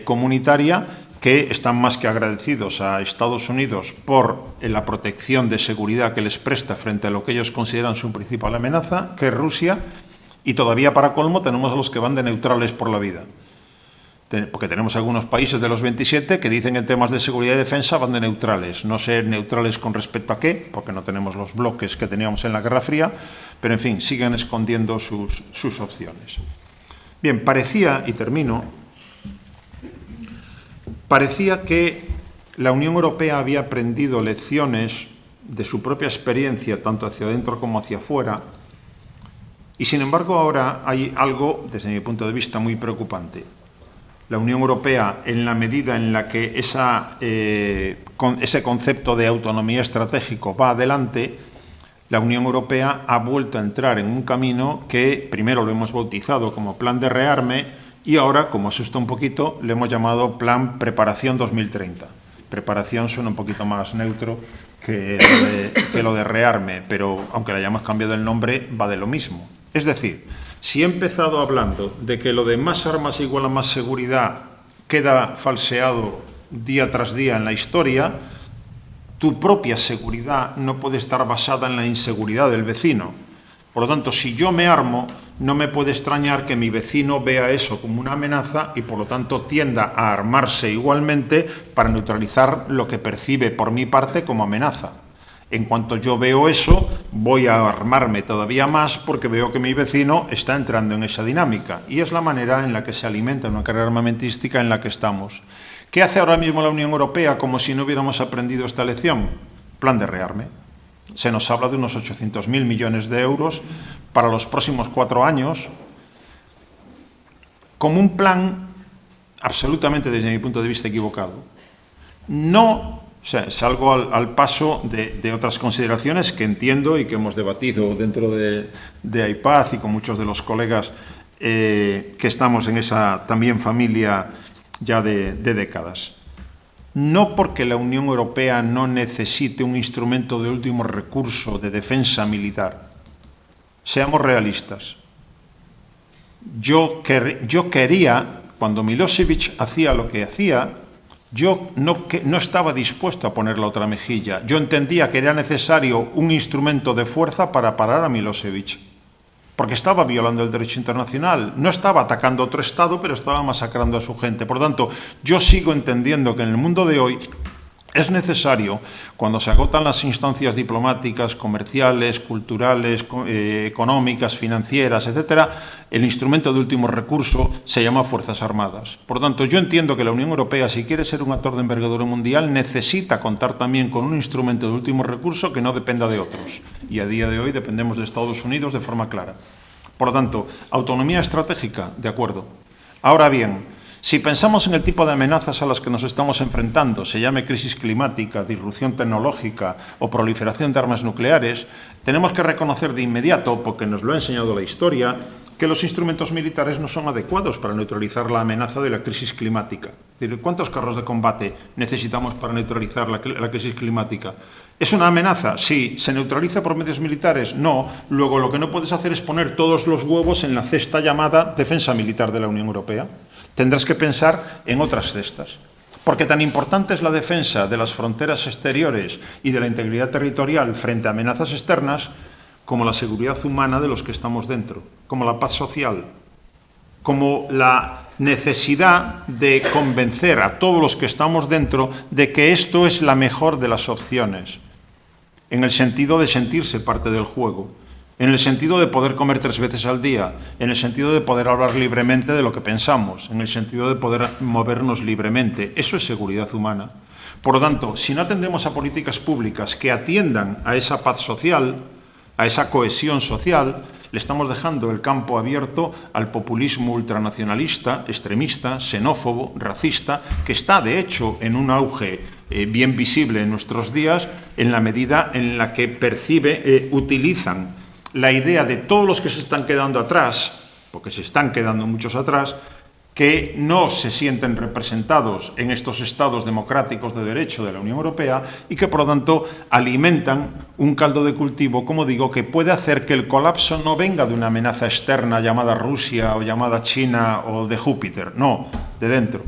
comunitaria, que están más que agradecidos a Estados Unidos por la protección de seguridad que les presta frente a lo que ellos consideran su principal amenaza, que es Rusia, y todavía para colmo tenemos a los que van de neutrales por la vida. Porque tenemos algunos países de los 27 que dicen en temas de seguridad y defensa van de neutrales. No sé neutrales con respecto a qué, porque no tenemos los bloques que teníamos en la Guerra Fría, pero en fin, siguen escondiendo sus opciones. Bien, parecía, y termino, parecía que la Unión Europea había aprendido lecciones de su propia experiencia, tanto hacia adentro como hacia afuera, y sin embargo ahora hay algo, desde mi punto de vista, muy preocupante. La Unión Europea, en la medida en la que ese concepto de autonomía estratégico va adelante, la Unión Europea ha vuelto a entrar en un camino que primero lo hemos bautizado como Plan de Rearme y ahora, como asusta un poquito, le hemos llamado Plan Preparación 2030. Preparación suena un poquito más neutro que lo de rearme, pero aunque le hayamos cambiado el nombre, va de lo mismo. Es decir, si he empezado hablando de que lo de más armas igual a más seguridad queda falseado día tras día en la historia, tu propia seguridad no puede estar basada en la inseguridad del vecino. Por lo tanto, si yo me armo, no me puede extrañar que mi vecino vea eso como una amenaza y, por lo tanto, tienda a armarse igualmente para neutralizar lo que percibe por mi parte como amenaza. En cuanto yo veo eso, voy a armarme todavía más porque veo que mi vecino está entrando en esa dinámica. Y es la manera en la que se alimenta una carrera armamentística en la que estamos. ¿Qué hace ahora mismo la Unión Europea como si no hubiéramos aprendido esta lección? Plan de rearme. Se nos habla de unos 800.000 millones de euros para los próximos 4 años, como un plan absolutamente, desde mi punto de vista, equivocado. No, o sea, salgo al paso de otras consideraciones que entiendo y que hemos debatido dentro de AIPAZ y con muchos de los colegas que estamos en esa también familia ya de décadas. No porque la Unión Europea no necesite un instrumento de último recurso de defensa militar. Seamos realistas. Yo quería, cuando Milosevic hacía lo que hacía, yo no estaba dispuesto a poner la otra mejilla. Yo entendía que era necesario un instrumento de fuerza para parar a Milosevic, porque estaba violando el derecho internacional. No estaba atacando a otro Estado, pero estaba masacrando a su gente. Por lo tanto, yo sigo entendiendo que en el mundo de hoy es necesario, cuando se agotan las instancias diplomáticas, comerciales, culturales, económicas, financieras, etcétera, el instrumento de último recurso se llama Fuerzas Armadas. Por lo tanto, yo entiendo que la Unión Europea, si quiere ser un actor de envergadura mundial, necesita contar también con un instrumento de último recurso que no dependa de otros. Y a día de hoy dependemos de Estados Unidos de forma clara. Por lo tanto, autonomía estratégica, de acuerdo. Ahora bien, si pensamos en el tipo de amenazas a las que nos estamos enfrentando, se llame crisis climática, disrupción tecnológica o proliferación de armas nucleares, tenemos que reconocer de inmediato, porque nos lo ha enseñado la historia, que los instrumentos militares no son adecuados para neutralizar la amenaza de la crisis climática. Es decir, ¿cuántos carros de combate necesitamos para neutralizar la crisis climática? ¿Es una amenaza? Sí. ¿Se neutraliza por medios militares? No. Luego, lo que no puedes hacer es poner todos los huevos en la cesta llamada defensa militar de la Unión Europea. Tendrás que pensar en otras cestas. Porque tan importante es la defensa de las fronteras exteriores y de la integridad territorial frente a amenazas externas como la seguridad humana de los que estamos dentro, como la paz social, como la necesidad de convencer a todos los que estamos dentro de que esto es la mejor de las opciones, en el sentido de sentirse parte del juego, en el sentido de poder comer 3 veces al día, en el sentido de poder hablar libremente de lo que pensamos, en el sentido de poder movernos libremente. Eso es seguridad humana. Por lo tanto, si no atendemos a políticas públicas que atiendan a esa paz social, a esa cohesión social, le estamos dejando el campo abierto al populismo ultranacionalista, extremista, xenófobo, racista, que está, de hecho, en un auge bien visible en nuestros días, en la medida en la que utilizan la idea de todos los que se están quedando atrás, porque se están quedando muchos atrás, que no se sienten representados en estos estados democráticos de derecho de la Unión Europea y que, por lo tanto, alimentan un caldo de cultivo, como digo, que puede hacer que el colapso no venga de una amenaza externa llamada Rusia o llamada China o de Júpiter, no, de dentro.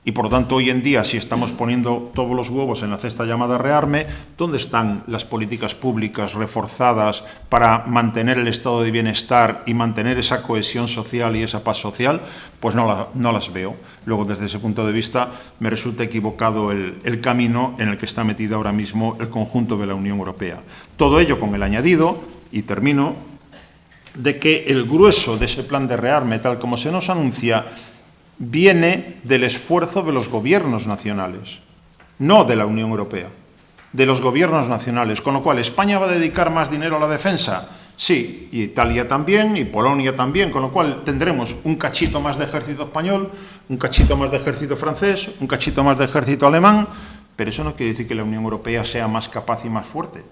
Y, por lo tanto, hoy en día, si estamos poniendo todos los huevos en la cesta llamada rearme, ¿dónde están las políticas públicas reforzadas para mantener el estado de bienestar y mantener esa cohesión social y esa paz social? Pues no las veo. Luego, desde ese punto de vista, me resulta equivocado el camino en el que está metido ahora mismo el conjunto de la Unión Europea. Todo ello con el añadido, y termino, de que el grueso de ese plan de rearme, tal como se nos anuncia, viene del esfuerzo de los gobiernos nacionales, no de la Unión Europea, de los gobiernos nacionales, con lo cual España va a dedicar más dinero a la defensa, sí, y Italia también, y Polonia también, con lo cual tendremos un cachito más de ejército español, un cachito más de ejército francés, un cachito más de ejército alemán, pero eso no quiere decir que la Unión Europea sea más capaz y más fuerte,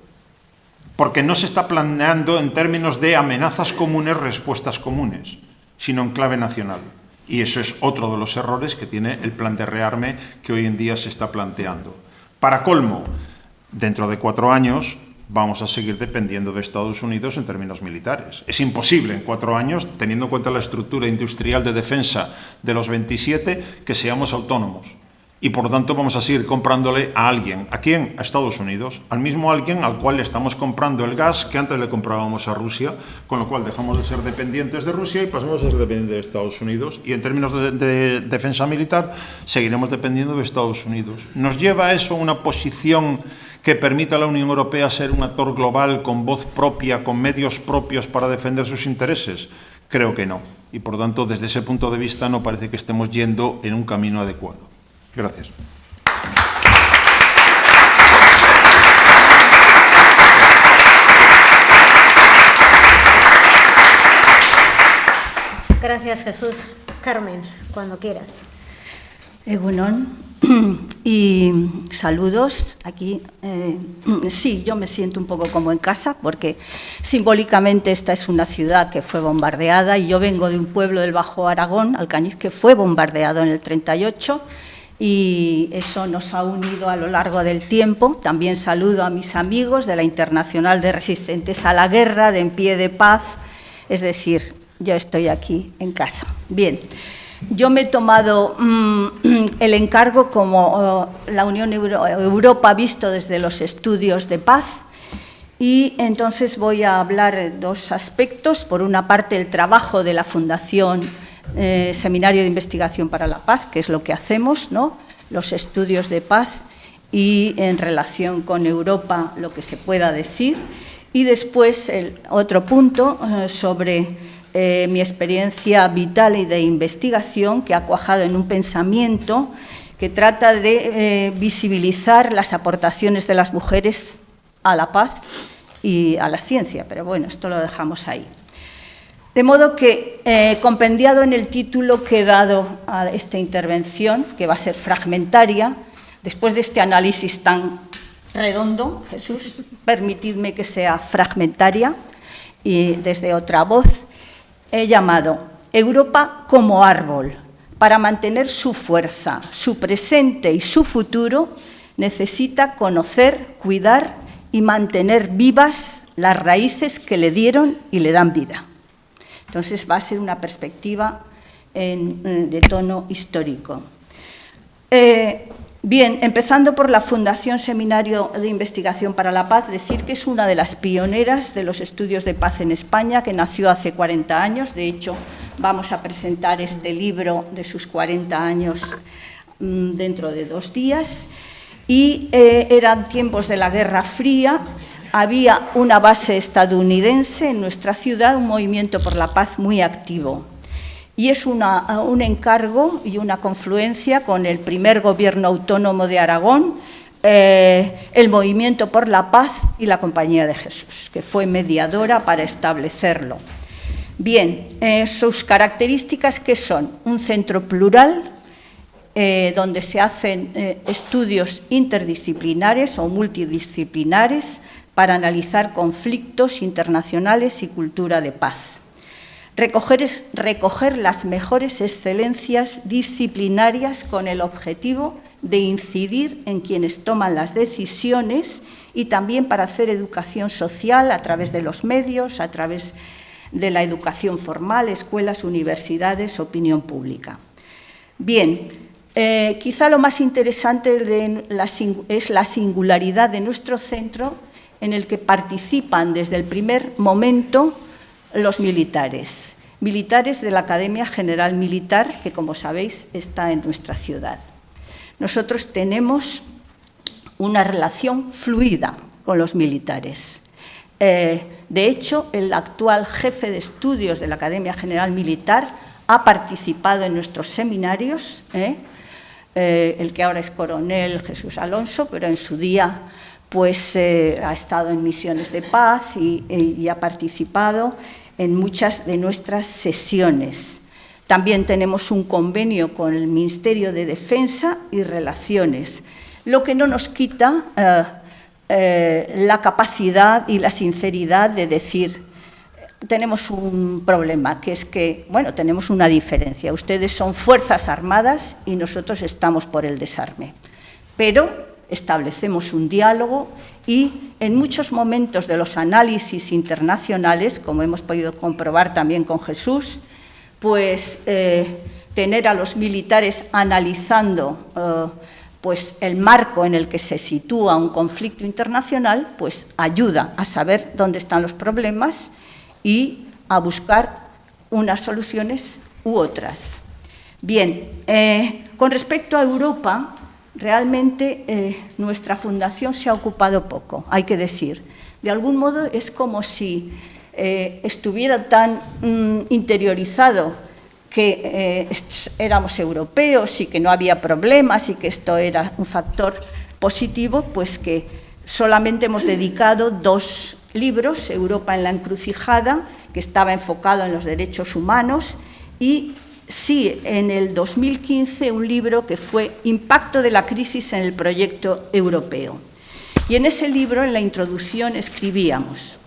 porque no se está planeando en términos de amenazas comunes, respuestas comunes, sino en clave nacional. Y eso es otro de los errores que tiene el plan de rearme que hoy en día se está planteando. Para colmo, dentro de 4 años vamos a seguir dependiendo de Estados Unidos en términos militares. Es imposible en 4 años, teniendo en cuenta la estructura industrial de defensa de los 27, que seamos autónomos. Y por lo tanto vamos a seguir comprándole a alguien. ¿A quién? A Estados Unidos. Al mismo alguien al cual le estamos comprando el gas que antes le comprábamos a Rusia, con lo cual dejamos de ser dependientes de Rusia y pasamos a ser dependientes de Estados Unidos. Y en términos de defensa militar, seguiremos dependiendo de Estados Unidos. ¿Nos lleva a eso una posición que permita a la Unión Europea ser un actor global con voz propia, con medios propios para defender sus intereses? Creo que no. Y por lo tanto, desde ese punto de vista, no parece que estemos yendo en un camino adecuado. Gracias. Gracias, Jesús. Carmen, cuando quieras. Egunon. Y saludos aquí. Sí, yo me siento un poco como en casa porque simbólicamente esta es una ciudad que fue bombardeada y yo vengo de un pueblo del Bajo Aragón, Alcañiz, que fue bombardeado en el 38 y eso nos ha unido a lo largo del tiempo. También saludo a mis amigos de la Internacional de Resistentes a la Guerra, de En Pie de Paz, es decir, yo estoy aquí en casa. Bien. Yo me he tomado el encargo como la Unión Europa visto desde los estudios de paz y entonces voy a hablar de dos aspectos. Por una parte, el trabajo de la Fundación Seminario de Investigación para la Paz, que es lo que hacemos, ¿no? Los estudios de paz y en relación con Europa lo que se pueda decir. Y después el otro punto sobre mi experiencia vital y de investigación que ha cuajado en un pensamiento que trata de visibilizar las aportaciones de las mujeres a la paz y a la ciencia, pero bueno, esto lo dejamos ahí. De modo que, compendiado en el título que he dado a esta intervención, que va a ser fragmentaria, después de este análisis tan redondo, Jesús, permitidme que sea fragmentaria y desde otra voz, he llamado Europa como árbol. Para mantener su fuerza, su presente y su futuro, necesita conocer, cuidar y mantener vivas las raíces que le dieron y le dan vida. Entonces va a ser una perspectiva de tono histórico. Bien, empezando por la Fundación Seminario de Investigación para la Paz, decir que es una de las pioneras de los estudios de paz en España, que nació hace 40 años. De hecho, vamos a presentar este libro de sus 40 años dentro de 2 días. Y eran tiempos de la Guerra Fría, había una base estadounidense en nuestra ciudad, un movimiento por la paz muy activo. Y es un encargo y una confluencia con el primer gobierno autónomo de Aragón, el Movimiento por la Paz y la Compañía de Jesús, que fue mediadora para establecerlo. Bien, sus características, ¿qué son? Un centro plural, donde se hacen estudios interdisciplinares o multidisciplinares para analizar conflictos internacionales y cultura de paz. Recoger las mejores excelencias disciplinarias con el objetivo de incidir en quienes toman las decisiones y también para hacer educación social a través de los medios, a través de la educación formal, escuelas, universidades, opinión pública. Bien, quizá lo más interesante es la singularidad de nuestro centro, en el que participan desde el primer momento los militares de la Academia General Militar, que, como sabéis, está en nuestra ciudad. Nosotros tenemos una relación fluida con los militares. De hecho, el actual jefe de estudios de la Academia General Militar ha participado en nuestros seminarios, el que ahora es coronel, Jesús Alonso, pero en su día pues, ha estado en misiones de paz y ha participado en muchas de nuestras sesiones. También tenemos un convenio con el Ministerio de Defensa y Relaciones, lo que no nos quita la capacidad y la sinceridad de decir, tenemos un problema, que es que, bueno, tenemos una diferencia. Ustedes son Fuerzas Armadas y nosotros estamos por el desarme. Pero establecemos un diálogo y en muchos momentos de los análisis internacionales, como hemos podido comprobar también con Jesús, pues tener a los militares analizando pues el marco en el que se sitúa un conflicto internacional, pues ayuda a saber dónde están los problemas y a buscar unas soluciones u otras. Bien, con respecto a Europa, realmente nuestra fundación se ha ocupado poco, hay que decir. De algún modo es como si estuviera tan interiorizado que éramos europeos y que no había problemas y que esto era un factor positivo, pues que solamente hemos dedicado 2 libros, Europa en la encrucijada, que estaba enfocado en los derechos humanos, y sí, en el 2015, un libro que fue Impacto de la crisis en el proyecto europeo. Y en ese libro, en la introducción, escribíamos,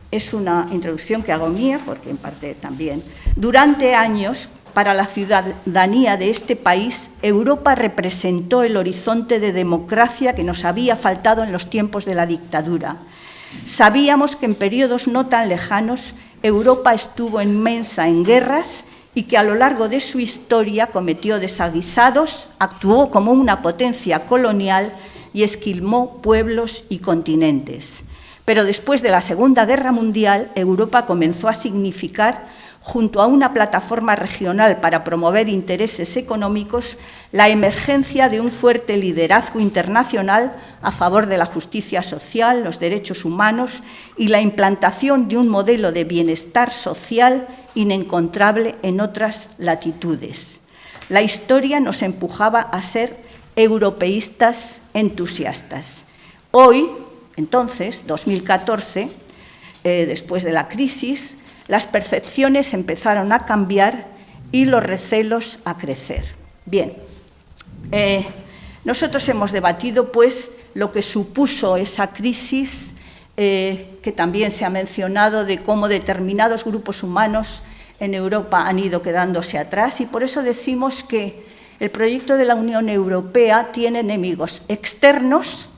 es una introducción que hago mía, porque en parte también, durante años, para la ciudadanía de este país, Europa representó el horizonte de democracia que nos había faltado en los tiempos de la dictadura. Sabíamos que en periodos no tan lejanos Europa estuvo inmersa en guerras y que a lo largo de su historia cometió desaguisados, actuó como una potencia colonial y esquilmó pueblos y continentes. Pero después de la Segunda Guerra Mundial, Europa comenzó a significar, junto a una plataforma regional para promover intereses económicos, la emergencia de un fuerte liderazgo internacional a favor de la justicia social, los derechos humanos y la implantación de un modelo de bienestar social inencontrable en otras latitudes. La historia nos empujaba a ser europeístas entusiastas. Hoy, entonces, 2014, después de la crisis, las percepciones empezaron a cambiar y los recelos a crecer. Bien, nosotros hemos debatido, pues, lo que supuso esa crisis, que también se ha mencionado, de cómo determinados grupos humanos en Europa han ido quedándose atrás, y por eso decimos que el proyecto de la Unión Europea tiene enemigos externos,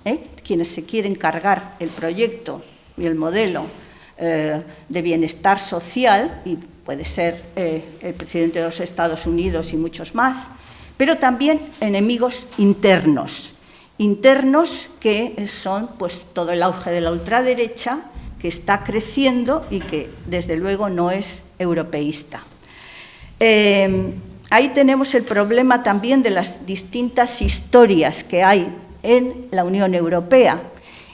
quienes se quieren cargar el proyecto y el modelo de bienestar social, y puede ser el presidente de los Estados Unidos y muchos más, pero también enemigos internos que son, pues, todo el auge de la ultraderecha, que está creciendo y que desde luego no es europeísta. Ahí tenemos el problema también de las distintas historias que hay en la Unión Europea,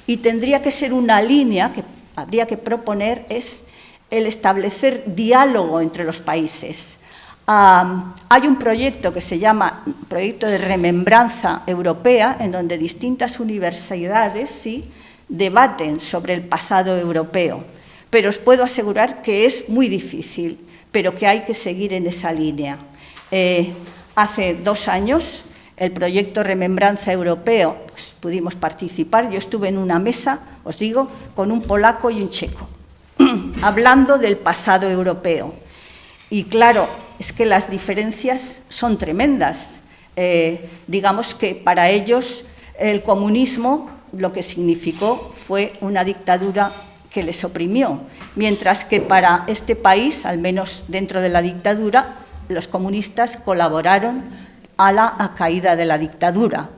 y tendría que ser una línea que habría que proponer, es el establecer diálogo entre los países. Hay un proyecto que se llama Proyecto de Remembranza Europea, en donde distintas universidades sí debaten sobre el pasado europeo, pero os puedo asegurar que es muy difícil, pero que hay que seguir en esa línea. Hace 2 años, el proyecto Remembranza Europeo, pues, pudimos participar. Yo estuve en una mesa, os digo, con un polaco y un checo, hablando del pasado europeo. Y claro, es que las diferencias son tremendas. Digamos que para ellos el comunismo lo que significó fue una dictadura que les oprimió, mientras que para este país, al menos dentro de la dictadura, los comunistas colaboraron a la caída de la dictadura.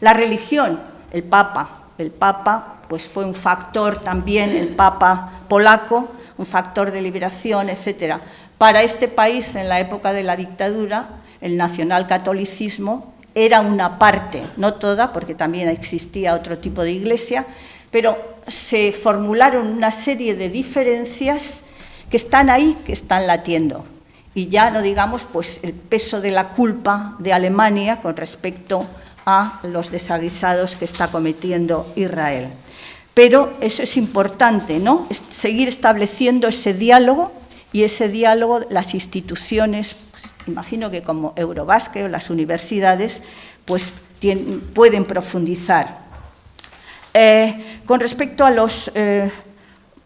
La religión, el Papa pues fue un factor también, el Papa polaco, un factor de liberación, etc. Para este país, en la época de la dictadura, el nacionalcatolicismo era una parte, no toda, porque también existía otro tipo de iglesia, pero se formularon una serie de diferencias que están ahí, que están latiendo. Y ya no digamos, pues, el peso de la culpa de Alemania con respecto a los desaguisados que está cometiendo Israel. Pero eso es importante, ¿no? Seguir estableciendo ese diálogo, y ese diálogo las instituciones, pues, imagino que como Eurobasque o las universidades, pues pueden profundizar. Con respecto a los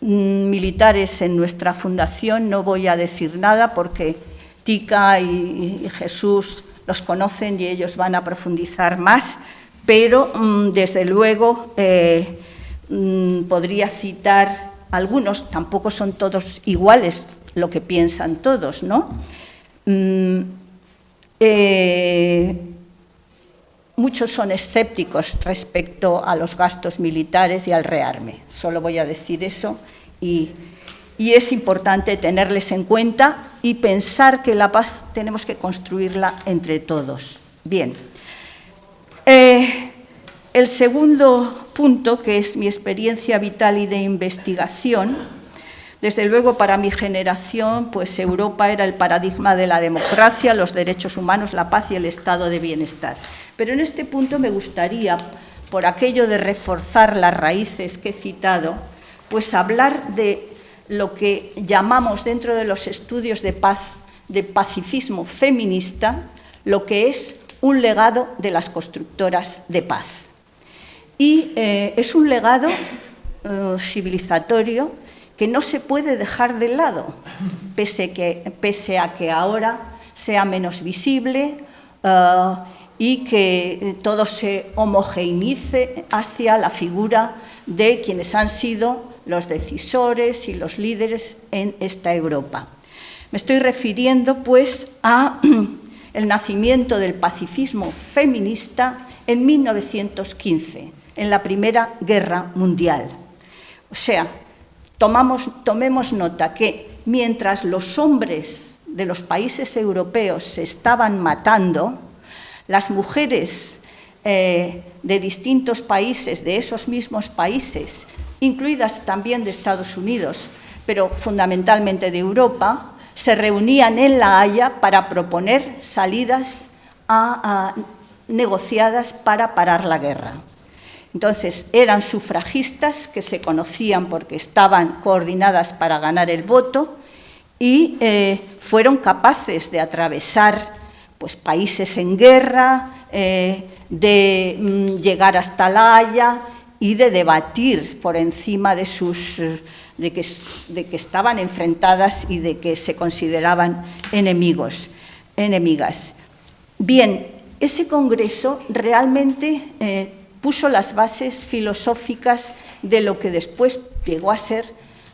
militares en nuestra fundación, no voy a decir nada porque Tika y Jesús los conocen y ellos van a profundizar más, pero desde luego podría citar algunos, tampoco son todos iguales lo que piensan todos, ¿no? Muchos son escépticos respecto a los gastos militares y al rearme. Solo voy a decir eso y es importante tenerles en cuenta y pensar que la paz tenemos que construirla entre todos. Bien. El segundo punto, que es mi experiencia vital y de investigación, desde luego para mi generación, pues Europa era el paradigma de la democracia, los derechos humanos, la paz y el estado de bienestar. Pero en este punto me gustaría, por aquello de reforzar las raíces que he citado, pues hablar de lo que llamamos dentro de los estudios de paz, de pacifismo feminista, lo que es un legado de las constructoras de paz. Y es un legado civilizatorio que no se puede dejar de lado, pese a que ahora sea menos visible y que todo se homogeneice hacia la figura de quienes han sido los decisores y los líderes en esta Europa. Me estoy refiriendo, pues, a el nacimiento del pacifismo feminista en 1915, en la Primera Guerra Mundial. O sea, tomemos nota que mientras los hombres de los países europeos se estaban matando, las mujeres de distintos países, de esos mismos países, incluidas también de Estados Unidos, pero fundamentalmente de Europa, se reunían en La Haya para proponer salidas negociadas para parar la guerra. Entonces, eran sufragistas que se conocían porque estaban coordinadas para ganar el voto y fueron capaces de atravesar, pues, países en guerra, de llegar hasta La Haya y de debatir por encima de que estaban enfrentadas y de que se consideraban enemigas. Bien, ese congreso realmente puso las bases filosóficas de lo que después llegó a ser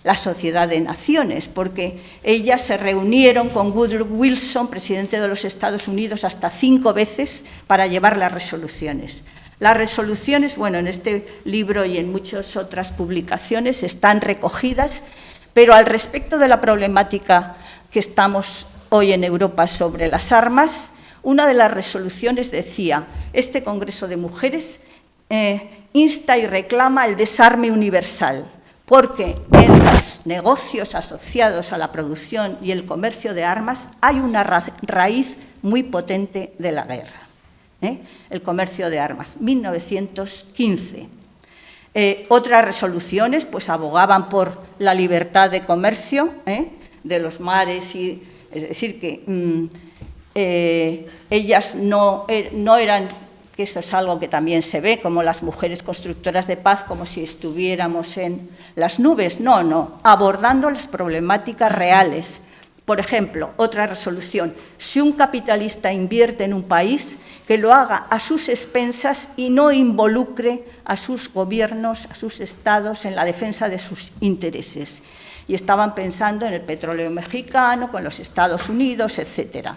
la Sociedad de Naciones, porque ellas se reunieron con Woodrow Wilson, presidente de los Estados Unidos, hasta 5 veces para llevar las resoluciones. Las resoluciones, bueno, en este libro y en muchas otras publicaciones están recogidas, pero al respecto de la problemática que estamos hoy en Europa sobre las armas, una de las resoluciones decía: este Congreso de Mujeres insta y reclama el desarme universal, porque en los negocios asociados a la producción y el comercio de armas hay una raíz muy potente de la guerra. El comercio de armas, 1915. Otras resoluciones pues abogaban por la libertad de comercio de los mares, y es decir, que ellas no eran, que eso es algo que también se ve, como las mujeres constructoras de paz, como si estuviéramos en las nubes. No, abordando las problemáticas reales. Por ejemplo, otra resolución: si un capitalista invierte en un país, que lo haga a sus expensas y no involucre a sus gobiernos, a sus estados en la defensa de sus intereses. Y estaban pensando en el petróleo mexicano, con los Estados Unidos, etc.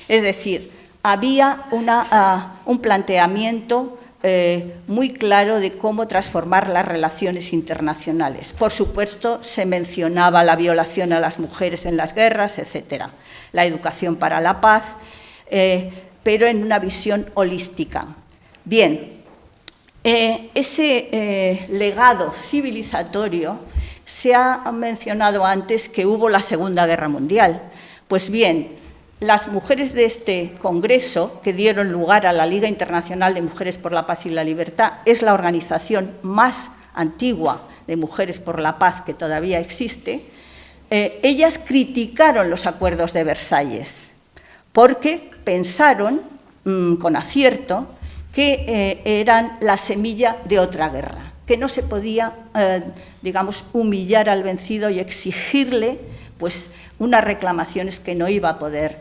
Es decir, había un planteamiento muy claro de cómo transformar las relaciones internacionales. Por supuesto, se mencionaba la violación a las mujeres en las guerras, etc. La educación para la paz, pero en una visión holística. Bien, ese legado civilizatorio, se ha mencionado antes que hubo la Segunda Guerra Mundial. Pues bien, las mujeres de este congreso, que dieron lugar a la Liga Internacional de Mujeres por la Paz y la Libertad, es la organización más antigua de mujeres por la paz que todavía existe. Ellas criticaron los acuerdos de Versalles porque pensaron, con acierto, que eran la semilla de otra guerra, que no se podía, humillar al vencido y exigirle, pues, unas reclamaciones que no iba a poder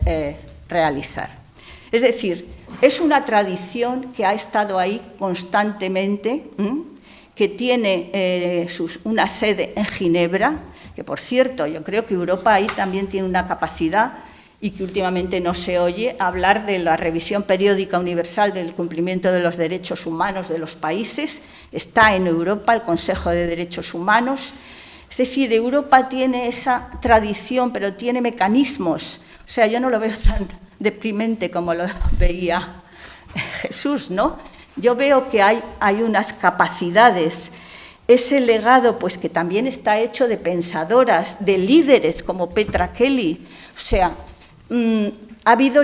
realizar. Es decir, es una tradición que ha estado ahí constantemente, que tiene una sede en Ginebra, que, por cierto, yo creo que Europa ahí también tiene una capacidad y que últimamente no se oye hablar de la revisión periódica universal del cumplimiento de los derechos humanos de los países. Está en Europa el Consejo de Derechos Humanos. Es decir, Europa tiene esa tradición, pero tiene mecanismos. O sea, yo no lo veo tan deprimente como lo veía Jesús, ¿no? Yo veo que hay unas capacidades. Ese legado, pues, que también está hecho de pensadoras, de líderes como Petra Kelly. O sea, ha habido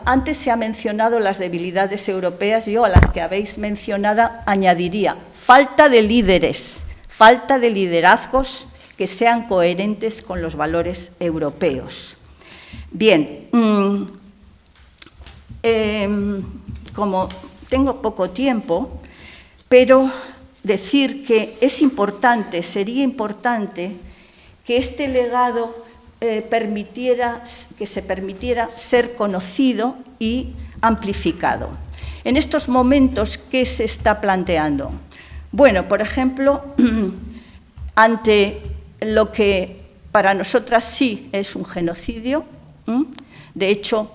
antes se ha mencionado las debilidades europeas, yo a las que habéis mencionado añadiría falta de líderes, falta de liderazgos que sean coherentes con los valores europeos. Bien, como tengo poco tiempo, pero decir que es importante, sería importante que este legado que se permitiera ser conocido y amplificado. En estos momentos, ¿qué se está planteando? Bueno, por ejemplo, ante lo que para nosotras sí es un genocidio, de hecho,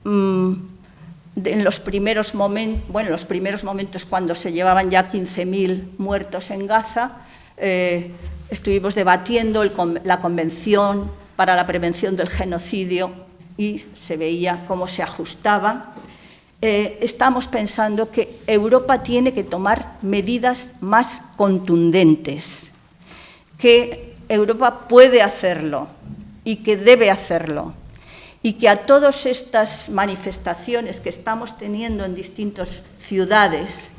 en los primeros momentos cuando se llevaban ya 15.000 muertos en Gaza, estuvimos debatiendo la Convención para la Prevención del Genocidio y se veía cómo se ajustaba. Estamos pensando que Europa tiene que tomar medidas más contundentes, que Europa puede hacerlo y que debe hacerlo, y que a todas estas manifestaciones que estamos teniendo en distintas ciudades,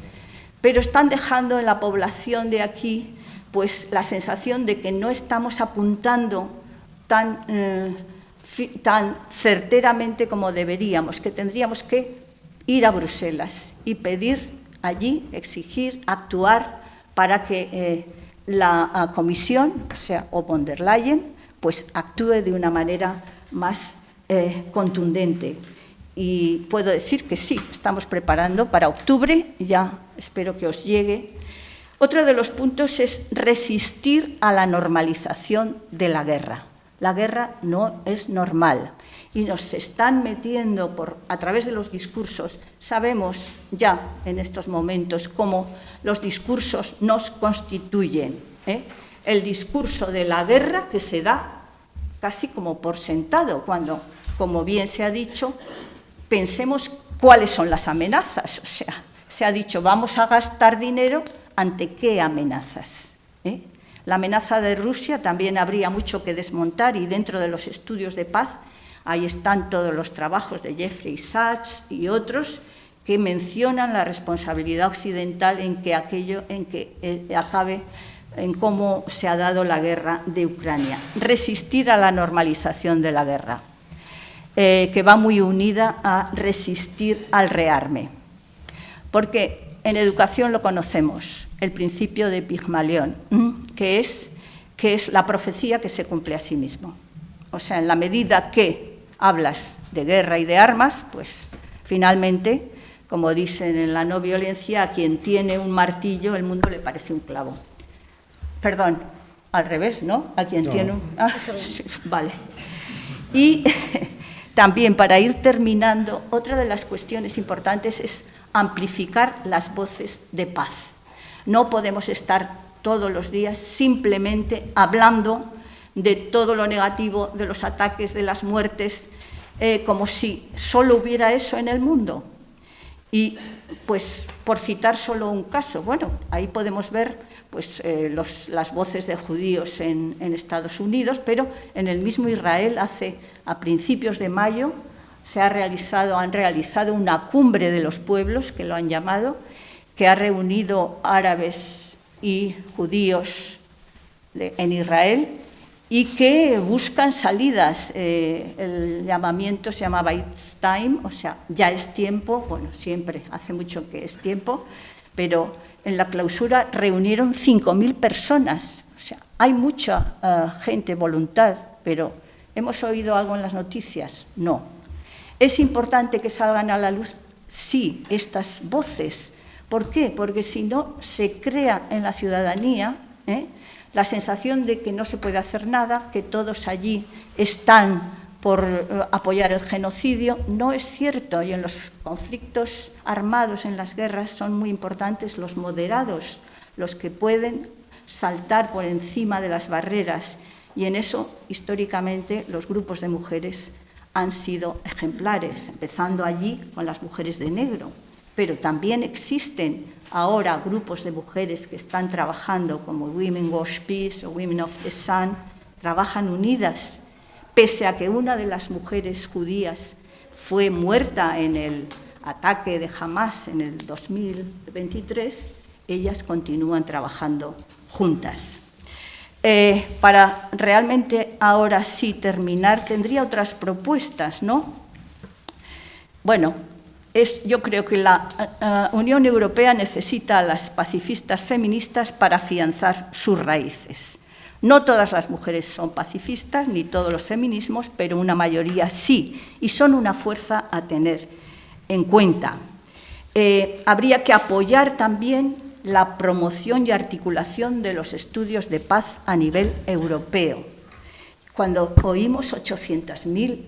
pero están dejando en la población de aquí pues la sensación de que no estamos apuntando tan certeramente como deberíamos, que tendríamos que ir a Bruselas y pedir allí, exigir, actuar para que la Comisión, o von der Leyen, pues actúe de una manera más contundente. Y puedo decir que sí, estamos preparando para octubre, ya espero que os llegue. Otro de los puntos es resistir a la normalización de la guerra. La guerra no es normal y nos están metiendo a través de los discursos. Sabemos ya en estos momentos cómo los discursos nos constituyen. El discurso de la guerra que se da casi como por sentado, cuando, como bien se ha dicho, pensemos cuáles son las amenazas. O sea, se ha dicho, vamos a gastar dinero, ¿ante qué amenazas? La amenaza de Rusia también habría mucho que desmontar, y dentro de los estudios de paz ahí están todos los trabajos de Jeffrey Sachs y otros que mencionan la responsabilidad occidental en que acabe, en cómo se ha dado la guerra de Ucrania. Resistir a la normalización de la guerra, que va muy unida a resistir al rearme. Porque en educación lo conocemos, el principio de Pigmalión, que es la profecía que se cumple a sí mismo. O sea, en la medida que hablas de guerra y de armas, pues finalmente, como dicen en la no violencia, a quien tiene un martillo, el mundo le parece un clavo. Perdón, al revés, ¿no? A quien tiene un... vale. Y también, para ir terminando, otra de las cuestiones importantes es amplificar las voces de paz. No podemos estar todos los días simplemente hablando de todo lo negativo, de los ataques, de las muertes, como si solo hubiera eso en el mundo. Y, pues, por citar solo un caso, bueno, ahí podemos ver pues, las voces de judíos en Estados Unidos, pero en el mismo Israel, a principios de mayo, han realizado una cumbre de los pueblos, que lo han llamado, que ha reunido árabes y judíos en Israel y que buscan salidas. El llamamiento se llamaba It's Time, o sea, ya es tiempo. Bueno, siempre, hace mucho que es tiempo, pero en la clausura reunieron 5.000 personas. O sea, hay mucha gente, voluntad, pero ¿hemos oído algo en las noticias? No. ¿Es importante que salgan a la luz? Sí, estas voces. ¿Por qué? Porque si no, se crea en la ciudadanía la sensación de que no se puede hacer nada, que todos allí están por apoyar el genocidio. No es cierto, y en los conflictos armados, en las guerras, son muy importantes los moderados, los que pueden saltar por encima de las barreras, y en eso, históricamente, los grupos de mujeres han sido ejemplares, empezando allí con las mujeres de negro, pero también existen ahora grupos de mujeres que están trabajando, como Women Watch Peace o Women of the Sun, trabajan unidas, pese a que una de las mujeres judías fue muerta en el ataque de Hamas en el 2023, ellas continúan trabajando juntas. Para realmente ahora sí terminar, tendría otras propuestas, ¿no? Bueno, yo creo que la Unión Europea necesita a las pacifistas feministas para afianzar sus raíces. No todas las mujeres son pacifistas, ni todos los feminismos, pero una mayoría sí, y son una fuerza a tener en cuenta. Habría que apoyar también la promoción y articulación de los estudios de paz a nivel europeo. Cuando oímos 800.000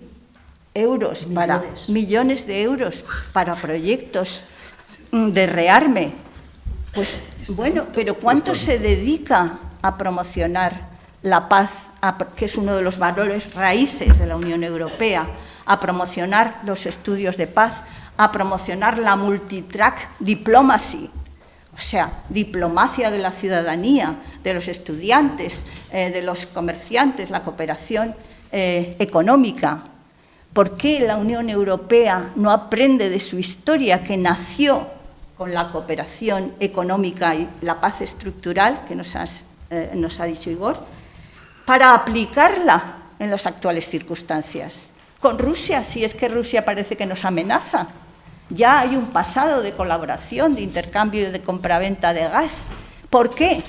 euros, millones de euros para proyectos de rearme, pues bueno, pero ¿cuánto se dedica a promocionar la paz, que es uno de los valores raíces de la Unión Europea, a promocionar los estudios de paz, a promocionar la multitrack diplomacy? O sea, diplomacia de la ciudadanía, de los estudiantes, de los comerciantes, la cooperación económica. ¿Por qué la Unión Europea no aprende de su historia, que nació con la cooperación económica y la paz estructural, que nos ha dicho Igor, para aplicarla en las actuales circunstancias? Con Rusia, si es que Rusia parece que nos amenaza. Ya hay un pasado de colaboración, de intercambio y de compraventa de gas. ¿Por qué?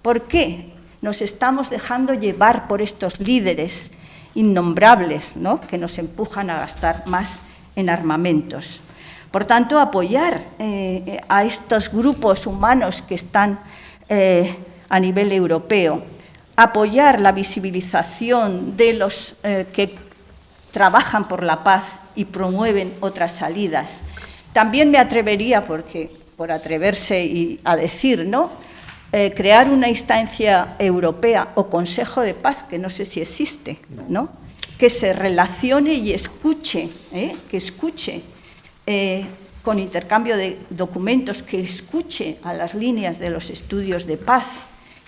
¿Por qué nos estamos dejando llevar por estos líderes innombrables, ¿no?, que nos empujan a gastar más en armamentos? Por tanto, apoyar a estos grupos humanos que están a nivel europeo, apoyar la visibilización de los que trabajan por la paz y promueven otras salidas. También me atrevería, por atreverse a decir, ¿no?, crear una instancia europea o Consejo de Paz, que no sé si existe, ¿no?, que se relacione y escuche, que escuche con intercambio de documentos, que escuche a las líneas de los estudios de paz,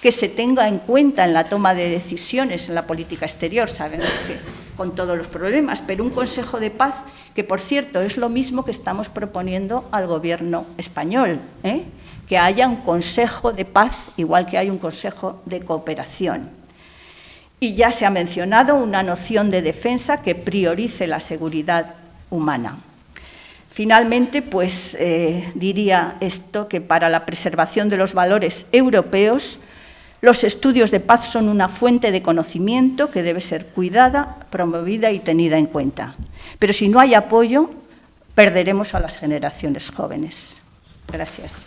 que se tenga en cuenta en la toma de decisiones en la política exterior. Sabemos que con todos los problemas, pero un Consejo de Paz, que por cierto es lo mismo que estamos proponiendo al Gobierno español, que haya un Consejo de Paz, igual que hay un Consejo de Cooperación. Y ya se ha mencionado una noción de defensa que priorice la seguridad humana. Finalmente, pues diría esto, que para la preservación de los valores europeos, los estudios de paz son una fuente de conocimiento que debe ser cuidada, promovida y tenida en cuenta. Pero si no hay apoyo, perderemos a las generaciones jóvenes. Gracias.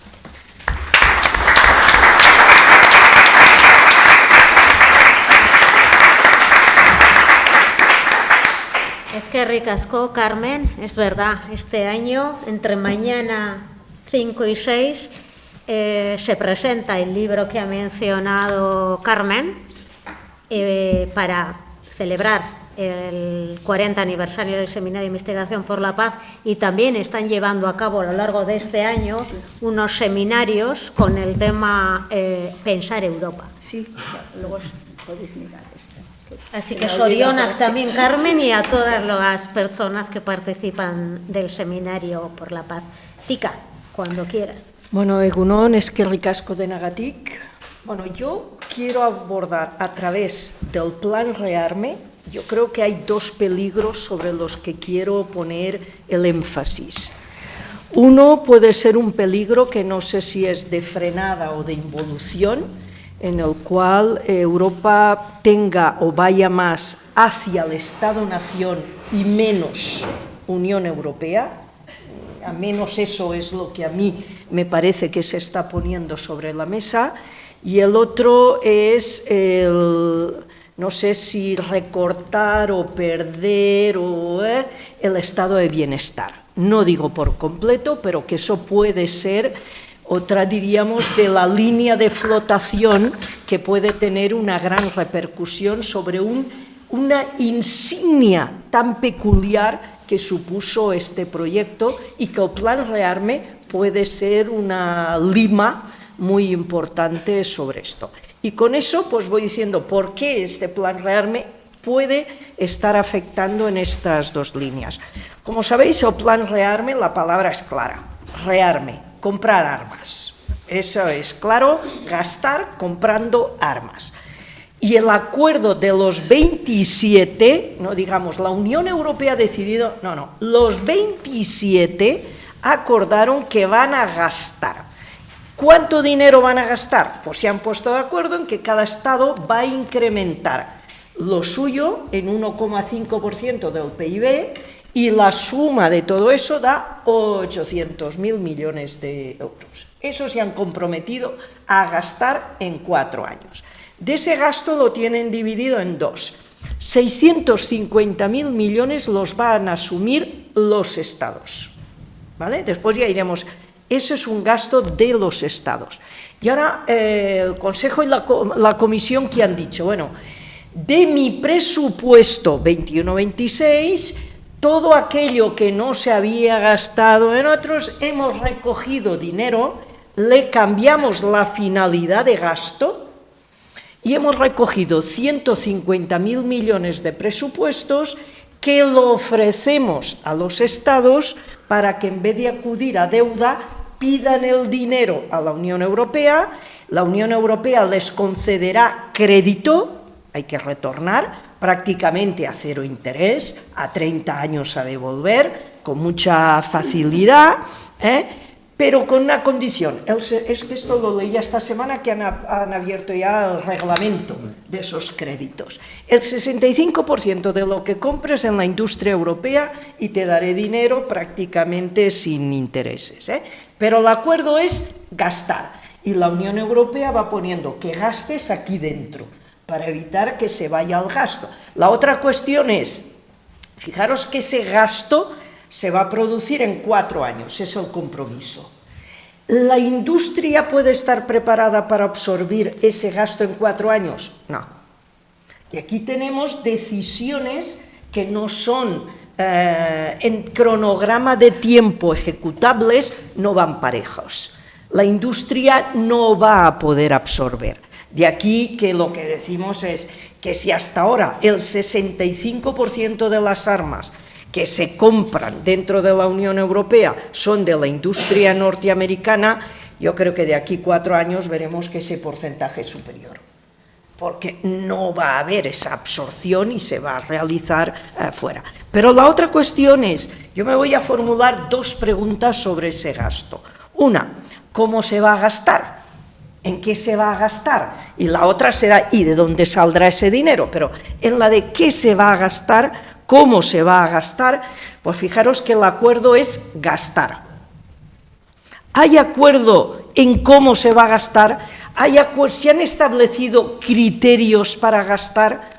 Eskerrik asko, Carmen. Es verdad, este año, entre mañana 5 y 6, se presenta el libro que ha mencionado Carmen para celebrar el 40 aniversario del Seminario de Investigación por la Paz, y también están llevando a cabo a lo largo de este año unos seminarios con el tema Pensar Europa. Sí, luego podéis mirar esto. Así que sorionak también, Carmen, y a todas las personas que participan del Seminario por la Paz. Tika, cuando quieras. Bueno, egunon, eskerrik asko denagatik. Bueno, yo quiero abordar a través del plan Rearme, yo creo que hay dos peligros sobre los que quiero poner el énfasis. Uno puede ser un peligro que no sé si es de frenada o de involución, en el cual Europa tenga o vaya más hacia el Estado-nación y menos Unión Europea. A menos eso es lo que a mí me parece que se está poniendo sobre la mesa. Y el otro es no sé si recortar o perder el estado de bienestar. No digo por completo, pero que eso puede ser otra, diríamos, de la línea de flotación que puede tener una gran repercusión sobre una insignia tan peculiar que supuso este proyecto y que el Plan Rearme puede ser una lima muy importante sobre esto. Y con eso pues voy diciendo por qué este Plan Rearme puede estar afectando en estas dos líneas. Como sabéis, el Plan Rearme, la palabra es clara, rearme, comprar armas. Eso es claro, gastar comprando armas. Y el acuerdo de los 27, no digamos, la Unión Europea ha decidido, no, los 27 acordaron que van a gastar. ¿Cuánto dinero van a gastar? Pues se han puesto de acuerdo en que cada Estado va a incrementar lo suyo en 1,5% del PIB y la suma de todo eso da 800.000 millones de euros. Eso se han comprometido a gastar en 4 años. De ese gasto lo tienen dividido en dos. 650.000 millones los van a asumir los Estados. ¿Vale? Después ya iremos. Eso es un gasto de los Estados. Y ahora el Consejo y la Comisión, ¿qué han dicho? Bueno, de mi presupuesto 21-26, todo aquello que no se había gastado en otros, hemos recogido dinero, le cambiamos la finalidad de gasto y hemos recogido 150.000 millones de presupuestos que lo ofrecemos a los Estados para que en vez de acudir a deuda pidan el dinero a la Unión Europea les concederá crédito, hay que retornar prácticamente a 0 interés, a 30 años a devolver, con mucha facilidad, pero con una condición. Es que esto lo leí esta semana que han abierto ya el reglamento de esos créditos. El 65% de lo que compres en la industria europea y te daré dinero prácticamente sin intereses. Pero el acuerdo es gastar y la Unión Europea va poniendo que gastes aquí dentro para evitar que se vaya al gasto. La otra cuestión es, fijaros que ese gasto se va a producir en 4 años, es el compromiso. ¿La industria puede estar preparada para absorber ese gasto en 4 años? No. Y aquí tenemos decisiones que no son en cronograma de tiempo ejecutables, no van parejos. La industria no va a poder absorber. De aquí que lo que decimos es que si hasta ahora el 65% de las armas que se compran dentro de la Unión Europea son de la industria norteamericana, yo creo que de aquí 4 años veremos que ese porcentaje es superior, porque no va a haber esa absorción y se va a realizar fuera. Pero la otra cuestión es, yo me voy a formular 2 preguntas sobre ese gasto. Una, ¿cómo se va a gastar? ¿En qué se va a gastar? Y la otra será, ¿y de dónde saldrá ese dinero? Pero en la de qué se va a gastar, ¿cómo se va a gastar? Pues fijaros que el acuerdo es gastar. ¿Hay acuerdo en cómo se va a gastar? ¿Se han establecido criterios para gastar?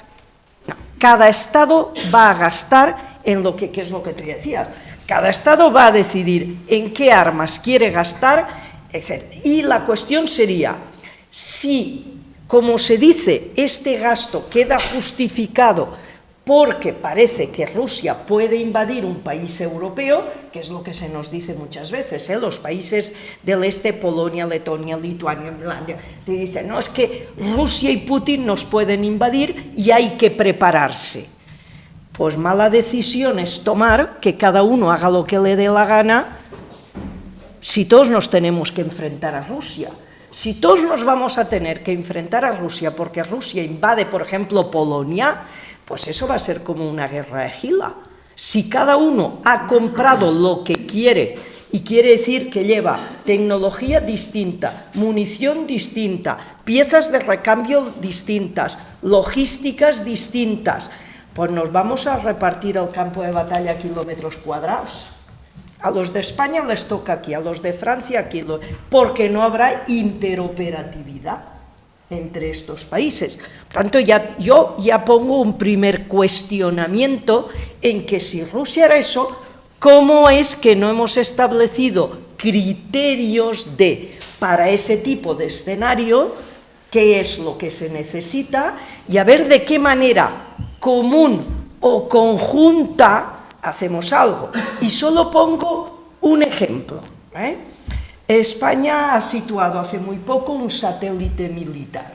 No. Cada Estado va a gastar en lo que es lo que te decía. Cada Estado va a decidir en qué armas quiere gastar, etc. Y la cuestión sería, si, como se dice, este gasto queda justificado porque parece que Rusia puede invadir un país europeo, que es lo que se nos dice muchas veces, los países del este, Polonia, Letonia, Lituania, Finlandia, te dicen, no, es que Rusia y Putin nos pueden invadir y hay que prepararse. Pues mala decisión es tomar que cada uno haga lo que le dé la gana si todos nos tenemos que enfrentar a Rusia. Si todos nos vamos a tener que enfrentar a Rusia porque Rusia invade, por ejemplo, Polonia, pues eso va a ser como una guerra egila. Si cada uno ha comprado lo que quiere, y quiere decir que lleva tecnología distinta, munición distinta, piezas de recambio distintas, logísticas distintas, pues nos vamos a repartir el campo de batalla a kilómetros cuadrados. A los de España les toca aquí, a los de Francia aquí, porque no habrá interoperatividad. entre estos países. Por tanto, yo ya pongo un primer cuestionamiento en que si Rusia era eso, ¿cómo es que no hemos establecido criterios para ese tipo de escenario, qué es lo que se necesita, y a ver de qué manera común o conjunta hacemos algo? Y solo pongo un ejemplo. España ha situado hace muy poco un satélite militar,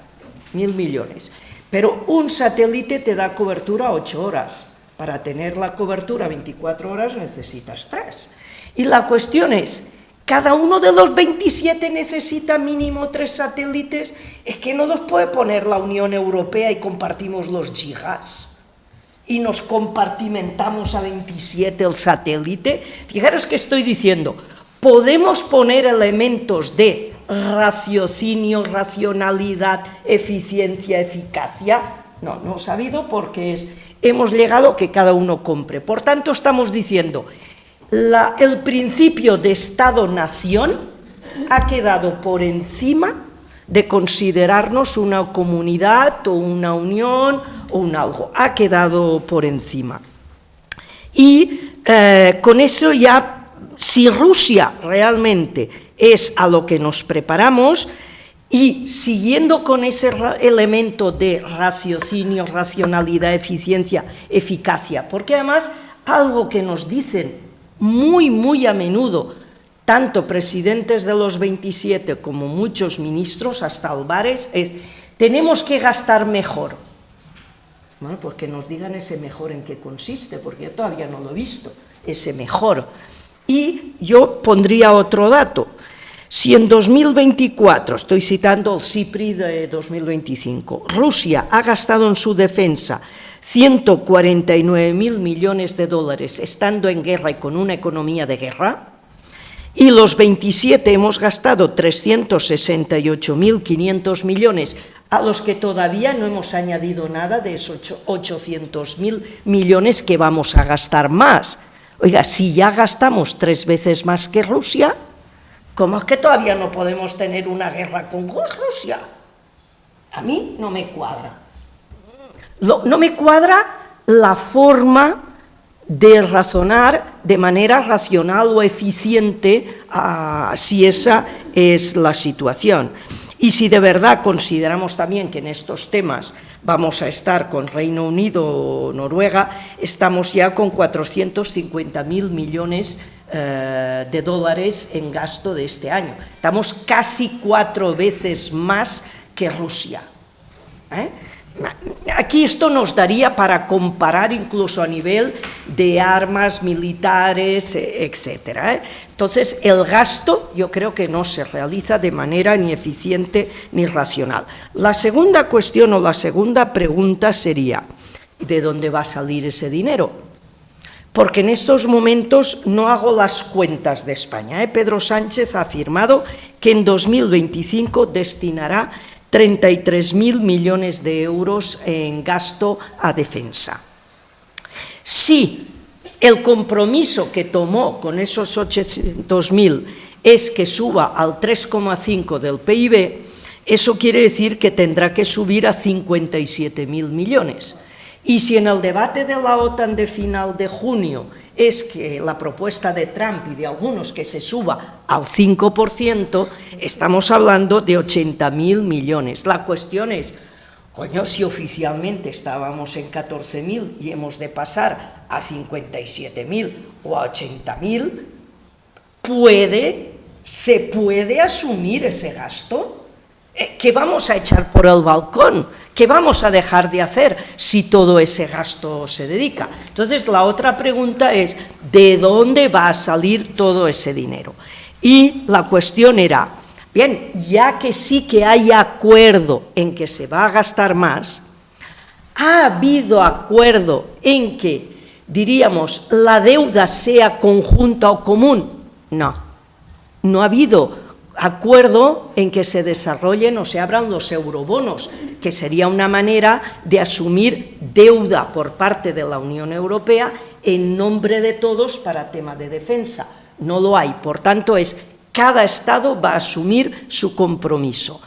1.000 millones, pero un satélite te da cobertura 8 horas. Para tener la cobertura 24 horas necesitas 3. Y la cuestión es, ¿cada uno de los 27 necesita mínimo 3 satélites? Es que no los puede poner la Unión Europea y compartimos los gigas. Y nos compartimentamos a 27 el satélite. Fijaros que estoy diciendo, podemos poner elementos de raciocinio, racionalidad, eficiencia, eficacia. No ha habido porque hemos llegado a que cada uno compre. Por tanto, estamos diciendo, el principio de Estado-nación ha quedado por encima de considerarnos una comunidad o una unión o un algo. Ha quedado por encima. Y con eso ya, si Rusia realmente es a lo que nos preparamos, y siguiendo con ese elemento de raciocinio, racionalidad, eficiencia, eficacia, porque además algo que nos dicen muy a menudo, tanto presidentes de los 27 como muchos ministros, hasta Álvarez, es: tenemos que gastar mejor. Bueno, pues que nos digan ese mejor en qué consiste, porque yo todavía no lo he visto, ese mejor. Y yo pondría otro dato. Si en 2024, estoy citando el CIPRI de 2025, Rusia ha gastado en su defensa 149.000 millones de dólares estando en guerra y con una economía de guerra, y los 27 hemos gastado 368.500 millones, a los que todavía no hemos añadido nada de esos 800.000 millones que vamos a gastar más. Oiga, si ya gastamos 3 veces más que Rusia, ¿cómo es que todavía no podemos tener una guerra con Rusia? A mí no me cuadra. No me cuadra la forma de razonar de manera racional o eficiente, si esa es la situación. Y si de verdad consideramos también que en estos temas vamos a estar con Reino Unido o Noruega, estamos ya con 450.000 millones de dólares en gasto de este año. Estamos casi 4 veces más que Rusia. Aquí esto nos daría para comparar incluso a nivel de armas militares, etcétera. Entonces, el gasto yo creo que no se realiza de manera ni eficiente ni racional. La segunda cuestión o la segunda pregunta sería, ¿de dónde va a salir ese dinero? Porque en estos momentos no hago las cuentas de España. Pedro Sánchez ha afirmado que en 2025 destinará 33.000 millones de euros en gasto a defensa. Si el compromiso que tomó con esos 800.000 es que suba al 3,5 del PIB, eso quiere decir que tendrá que subir a 57.000 millones. Y si en el debate de la OTAN de final de junio es que la propuesta de Trump y de algunos que se suba al 5%, estamos hablando de 80.000 millones. La cuestión es, coño, si oficialmente estábamos en 14.000 y hemos de pasar a 57.000 o a 80.000, ¿se puede asumir ese gasto? ¿Qué vamos a echar por el balcón? ¿Qué vamos a dejar de hacer si todo ese gasto se dedica? Entonces, la otra pregunta es, ¿de dónde va a salir todo ese dinero? Y la cuestión era, bien, ya que sí que hay acuerdo en que se va a gastar más, ¿ha habido acuerdo en que, diríamos, la deuda sea conjunta o común? No ha habido acuerdo en que se desarrollen o se abran los eurobonos, que sería una manera de asumir deuda por parte de la Unión Europea en nombre de todos para tema de defensa. No lo hay, por tanto cada Estado va a asumir su compromiso.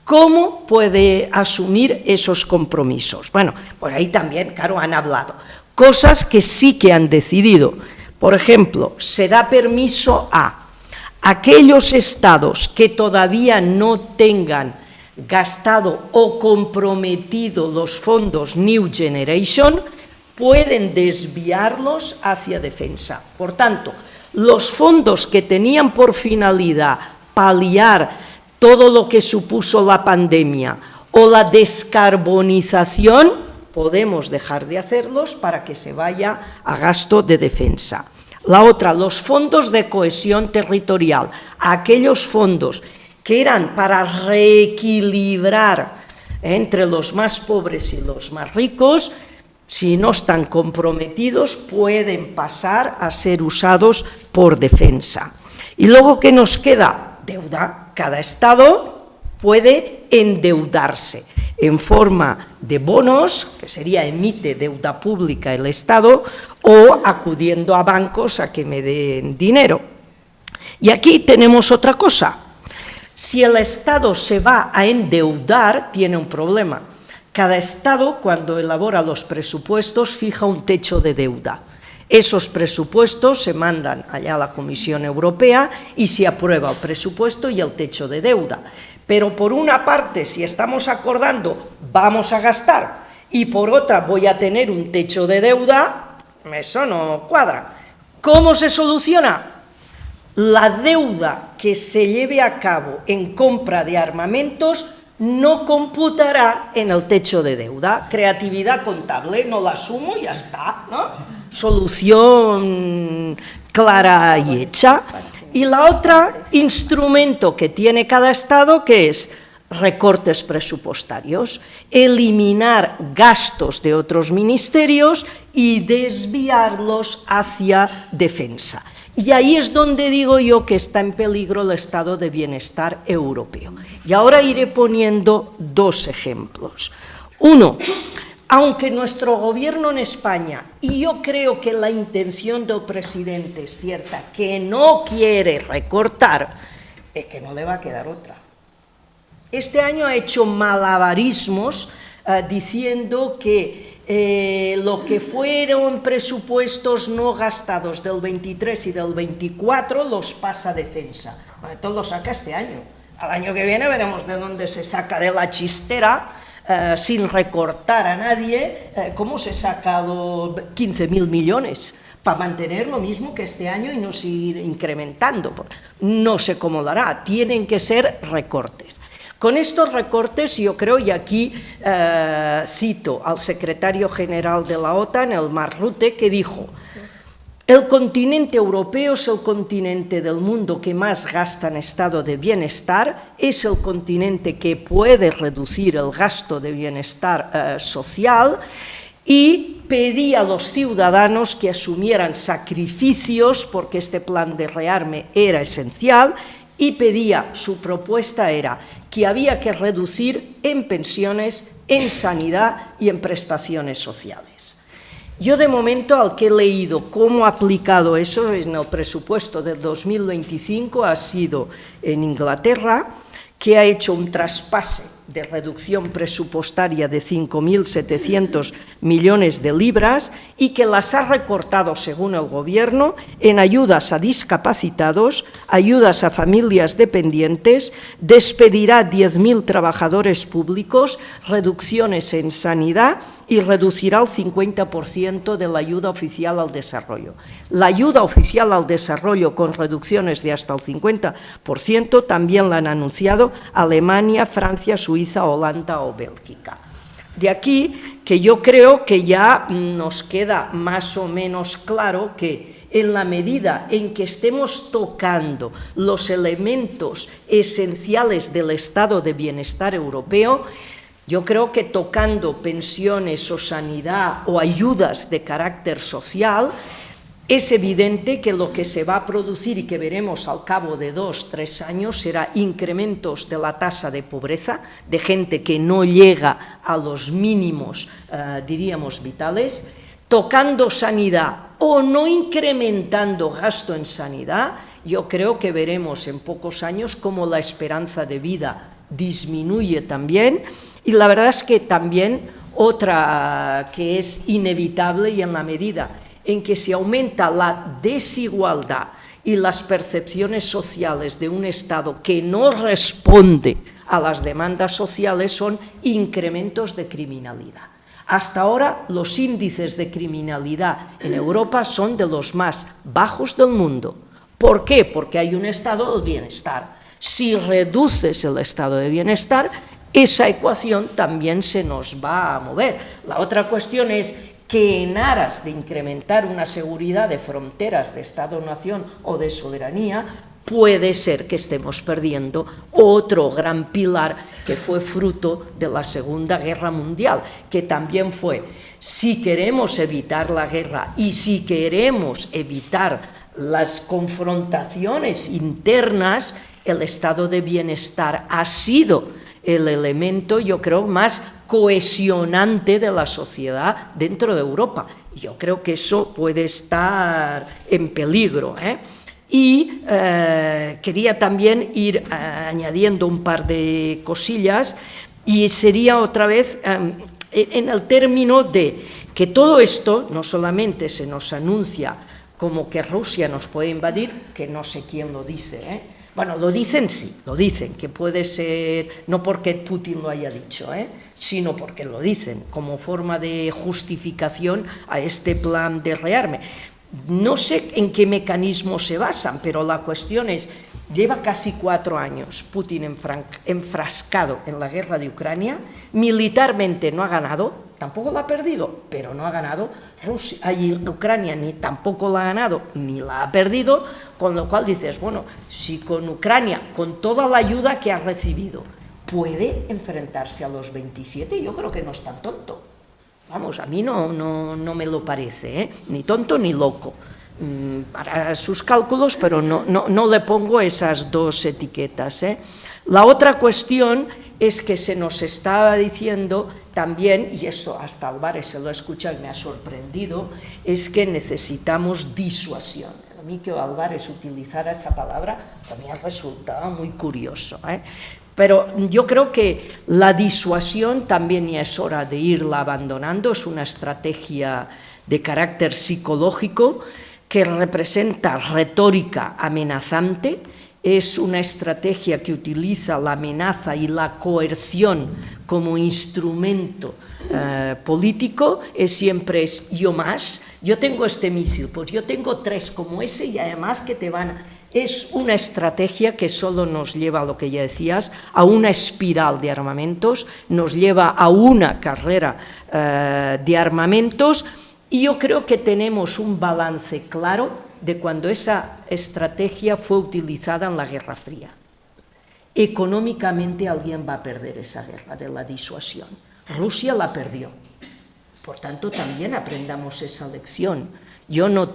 ¿Cómo puede asumir esos compromisos? Bueno, pues ahí también, claro, han hablado. Cosas que sí que han decidido. Por ejemplo, se da permiso a aquellos estados que todavía no tengan gastado o comprometido los fondos New Generation, pueden desviarlos hacia defensa. Por tanto, los fondos que tenían por finalidad paliar todo lo que supuso la pandemia o la descarbonización, podemos dejar de hacerlos para que se vaya a gasto de defensa. La otra, los fondos de cohesión territorial, aquellos fondos que eran para reequilibrar entre los más pobres y los más ricos, si no están comprometidos, pueden pasar a ser usados por defensa. Y luego, ¿qué nos queda? Deuda. Cada Estado puede endeudarse en forma de bonos, que sería emite deuda pública el Estado, o acudiendo a bancos a que me den dinero. Y aquí tenemos otra cosa. Si el Estado se va a endeudar, tiene un problema. Cada Estado, cuando elabora los presupuestos, fija un techo de deuda. Esos presupuestos se mandan allá a la Comisión Europea y se aprueba el presupuesto y el techo de deuda. Pero por una parte, si estamos acordando, vamos a gastar, y por otra voy a tener un techo de deuda, eso no cuadra. ¿Cómo se soluciona? La deuda que se lleve a cabo en compra de armamentos no computará en el techo de deuda. Creatividad contable, no la sumo y ya está, ¿no? Solución clara y hecha. Y la otra, instrumento que tiene cada Estado, que es recortes presupuestarios, eliminar gastos de otros ministerios y desviarlos hacia defensa. Y ahí es donde digo yo que está en peligro el estado de bienestar europeo. Y ahora iré poniendo dos ejemplos. Uno, aunque nuestro gobierno en España, y yo creo que la intención del presidente es cierta, que no quiere recortar, es que no le va a quedar otra. Este año ha hecho malabarismos diciendo que lo que fueron presupuestos no gastados del 23 y del 24 los pasa a defensa. Bueno, esto lo saca este año. Al año que viene veremos de dónde se saca de la chistera, sin recortar a nadie, cómo se ha sacado 15.000 millones para mantener lo mismo que este año y no seguir incrementando. No sé cómo lo hará, tienen que ser recortes. Con estos recortes yo creo, y aquí cito al secretario general de la OTAN, el Mark Rutte, que dijo: el continente europeo es el continente del mundo que más gasta en estado de bienestar, es el continente que puede reducir el gasto de bienestar social, y pedía a los ciudadanos que asumieran sacrificios porque este plan de rearme era esencial, y pedía, su propuesta era que había que reducir en pensiones, en sanidad y en prestaciones sociales. Yo de momento, al que he leído cómo ha aplicado eso en el presupuesto del 2025, ha sido en Inglaterra, que ha hecho un traspase de reducción presupuestaria de 5.700 millones de libras y que las ha recortado, según el Gobierno, en ayudas a discapacitados, ayudas a familias dependientes, despedirá 10.000 trabajadores públicos, reducciones en sanidad y reducirá el 50% de la ayuda oficial al desarrollo. La ayuda oficial al desarrollo con reducciones de hasta el 50% también la han anunciado Alemania, Francia, Suiza, Holanda o Bélgica. De aquí que yo creo que ya nos queda más o menos claro que en la medida en que estemos tocando los elementos esenciales del estado de bienestar europeo, yo creo que tocando pensiones o sanidad o ayudas de carácter social, es evidente que lo que se va a producir y que veremos al cabo de 2-3 años será incrementos de la tasa de pobreza, de gente que no llega a los mínimos, diríamos, vitales, tocando sanidad o no incrementando gasto en sanidad. Yo creo que veremos en pocos años cómo la esperanza de vida disminuye también, y la verdad es que también otra que es inevitable, y en la medida en que se aumenta la desigualdad y las percepciones sociales de un Estado que no responde a las demandas sociales, son incrementos de criminalidad. Hasta ahora los índices de criminalidad en Europa son de los más bajos del mundo. ¿Por qué? Porque hay un estado del bienestar. Si reduces el estado de bienestar, esa ecuación también se nos va a mover. La otra cuestión es que en aras de incrementar una seguridad de fronteras de Estado-nación o de soberanía, puede ser que estemos perdiendo otro gran pilar que fue fruto de la Segunda Guerra Mundial, que también fue, si queremos evitar la guerra y si queremos evitar las confrontaciones internas, el estado de bienestar ha sido el elemento, yo creo, más cohesionante de la sociedad dentro de Europa. Yo creo que eso puede estar en peligro, Y quería también ir añadiendo un par de cosillas, y sería otra vez en el término de que todo esto no solamente se nos anuncia como que Rusia nos puede invadir, que no sé quién lo dice, Bueno, lo dicen, sí, lo dicen, que puede ser, no porque Putin lo haya dicho, sino porque lo dicen como forma de justificación a este plan de rearme. No sé en qué mecanismo se basan, pero la cuestión es, lleva casi 4 años Putin enfrascado en la guerra de Ucrania, militarmente no ha ganado, tampoco la ha perdido, pero no ha ganado. Ucrania ni tampoco la ha ganado ni la ha perdido, con lo cual dices, bueno, si con Ucrania, con toda la ayuda que ha recibido, puede enfrentarse a los 27, yo creo que no es tan tonto. Vamos, a mí no me lo parece, ni tonto ni loco. Para sus cálculos, pero no le pongo esas dos etiquetas. La otra cuestión es que se nos estaba diciendo también, y esto hasta Álvarez se lo he escuchado y me ha sorprendido, es que necesitamos disuasión. A mí que Álvarez utilizara esa palabra también resultaba muy curioso, Pero yo creo que la disuasión también ya es hora de irla abandonando, es una estrategia de carácter psicológico que representa retórica amenazante, es una estrategia que utiliza la amenaza y la coerción como instrumento político, siempre es yo más, yo tengo este misil, pues yo tengo 3 como ese y además que te van... Es una estrategia que solo nos lleva a lo que ya decías, a una espiral de armamentos, nos lleva a una carrera de armamentos, y yo creo que tenemos un balance claro de cuando esa estrategia fue utilizada en la Guerra Fría. Económicamente alguien va a perder esa guerra de la disuasión. Rusia la perdió. Por tanto, también aprendamos esa lección. Yo no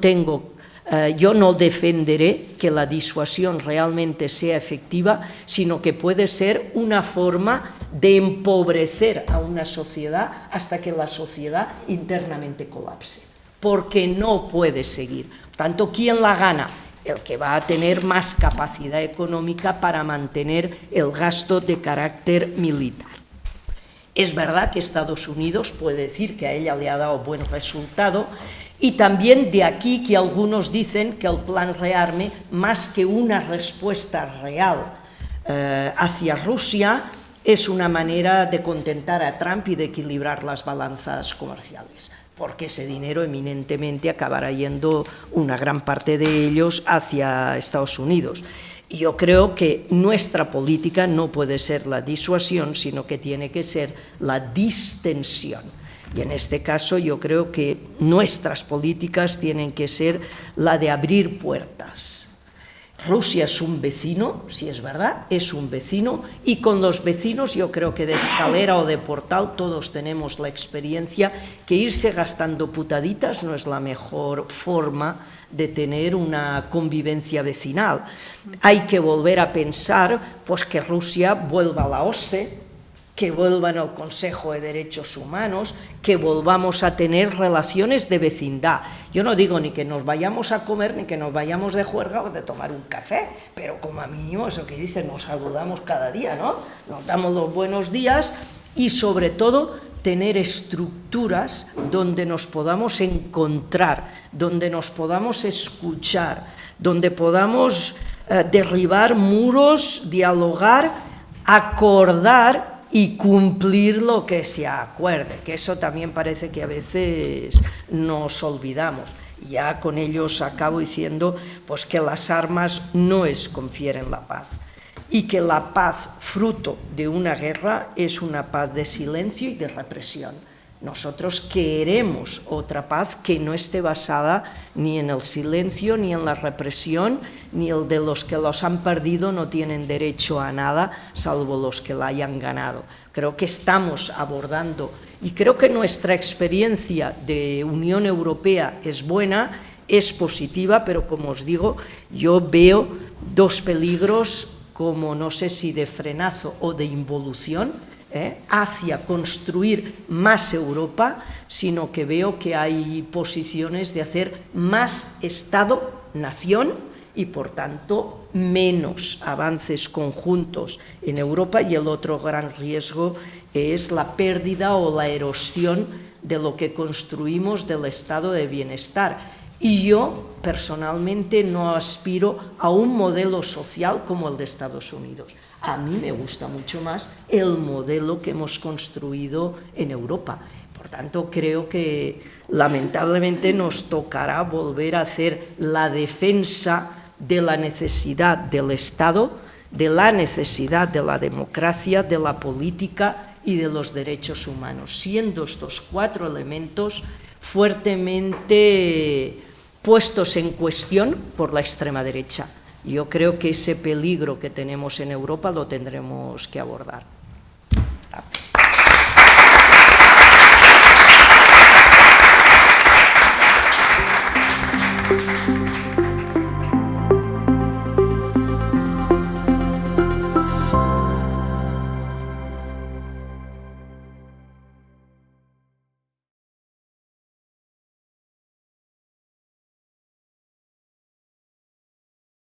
defenderé que la disuasión realmente sea efectiva, sino que puede ser una forma de empobrecer a una sociedad hasta que la sociedad internamente colapse, porque no puede seguir. Por tanto, ¿quién la gana? El que va a tener más capacidad económica para mantener el gasto de carácter militar. Es verdad que Estados Unidos puede decir que a ella le ha dado buen resultado, y también de aquí que algunos dicen que el plan rearme, más que una respuesta real hacia Rusia, es una manera de contentar a Trump y de equilibrar las balanzas comerciales, porque ese dinero eminentemente acabará yendo una gran parte de ellos hacia Estados Unidos. Y yo creo que nuestra política no puede ser la disuasión, sino que tiene que ser la distensión. Y en este caso yo creo que nuestras políticas tienen que ser la de abrir puertas. Rusia es un vecino, sí es verdad, es un vecino, y con los vecinos yo creo que de escalera o de portal todos tenemos la experiencia que irse gastando putaditas no es la mejor forma de tener una convivencia vecinal. Hay que volver a pensar pues que Rusia vuelva a la OSCE, que vuelvan al Consejo de Derechos Humanos, que volvamos a tener relaciones de vecindad. Yo no digo ni que nos vayamos a comer, ni que nos vayamos de juerga o de tomar un café, pero como a mínimo eso que dicen, nos saludamos cada día, ¿no? Nos damos los buenos días y sobre todo tener estructuras donde nos podamos encontrar, donde nos podamos escuchar, donde podamos derribar muros, dialogar, acordar y cumplir lo que se acuerde, que eso también parece que a veces nos olvidamos. Ya con ellos acabo diciendo pues que las armas no confieren la paz y que la paz fruto de una guerra es una paz de silencio y de represión. Nosotros queremos otra paz que no esté basada ni en el silencio, ni en la represión, ni el de los que los han perdido no tienen derecho a nada, salvo los que la hayan ganado. Creo que estamos abordando, y creo que nuestra experiencia de Unión Europea es buena, es positiva, pero como os digo, yo veo dos peligros como no sé si de frenazo o de involución, hacia construir más Europa, sino que veo que hay posiciones de hacer más Estado-nación y, por tanto, menos avances conjuntos en Europa, y el otro gran riesgo es la pérdida o la erosión de lo que construimos del estado de bienestar. Y yo, personalmente, no aspiro a un modelo social como el de Estados Unidos. A mí me gusta mucho más el modelo que hemos construido en Europa. Por tanto, creo que lamentablemente nos tocará volver a hacer la defensa de la necesidad del Estado, de la necesidad de la democracia, de la política y de los derechos humanos, siendo estos cuatro elementos fuertemente puestos en cuestión por la extrema derecha. Yo creo que ese peligro que tenemos en Europa lo tendremos que abordar.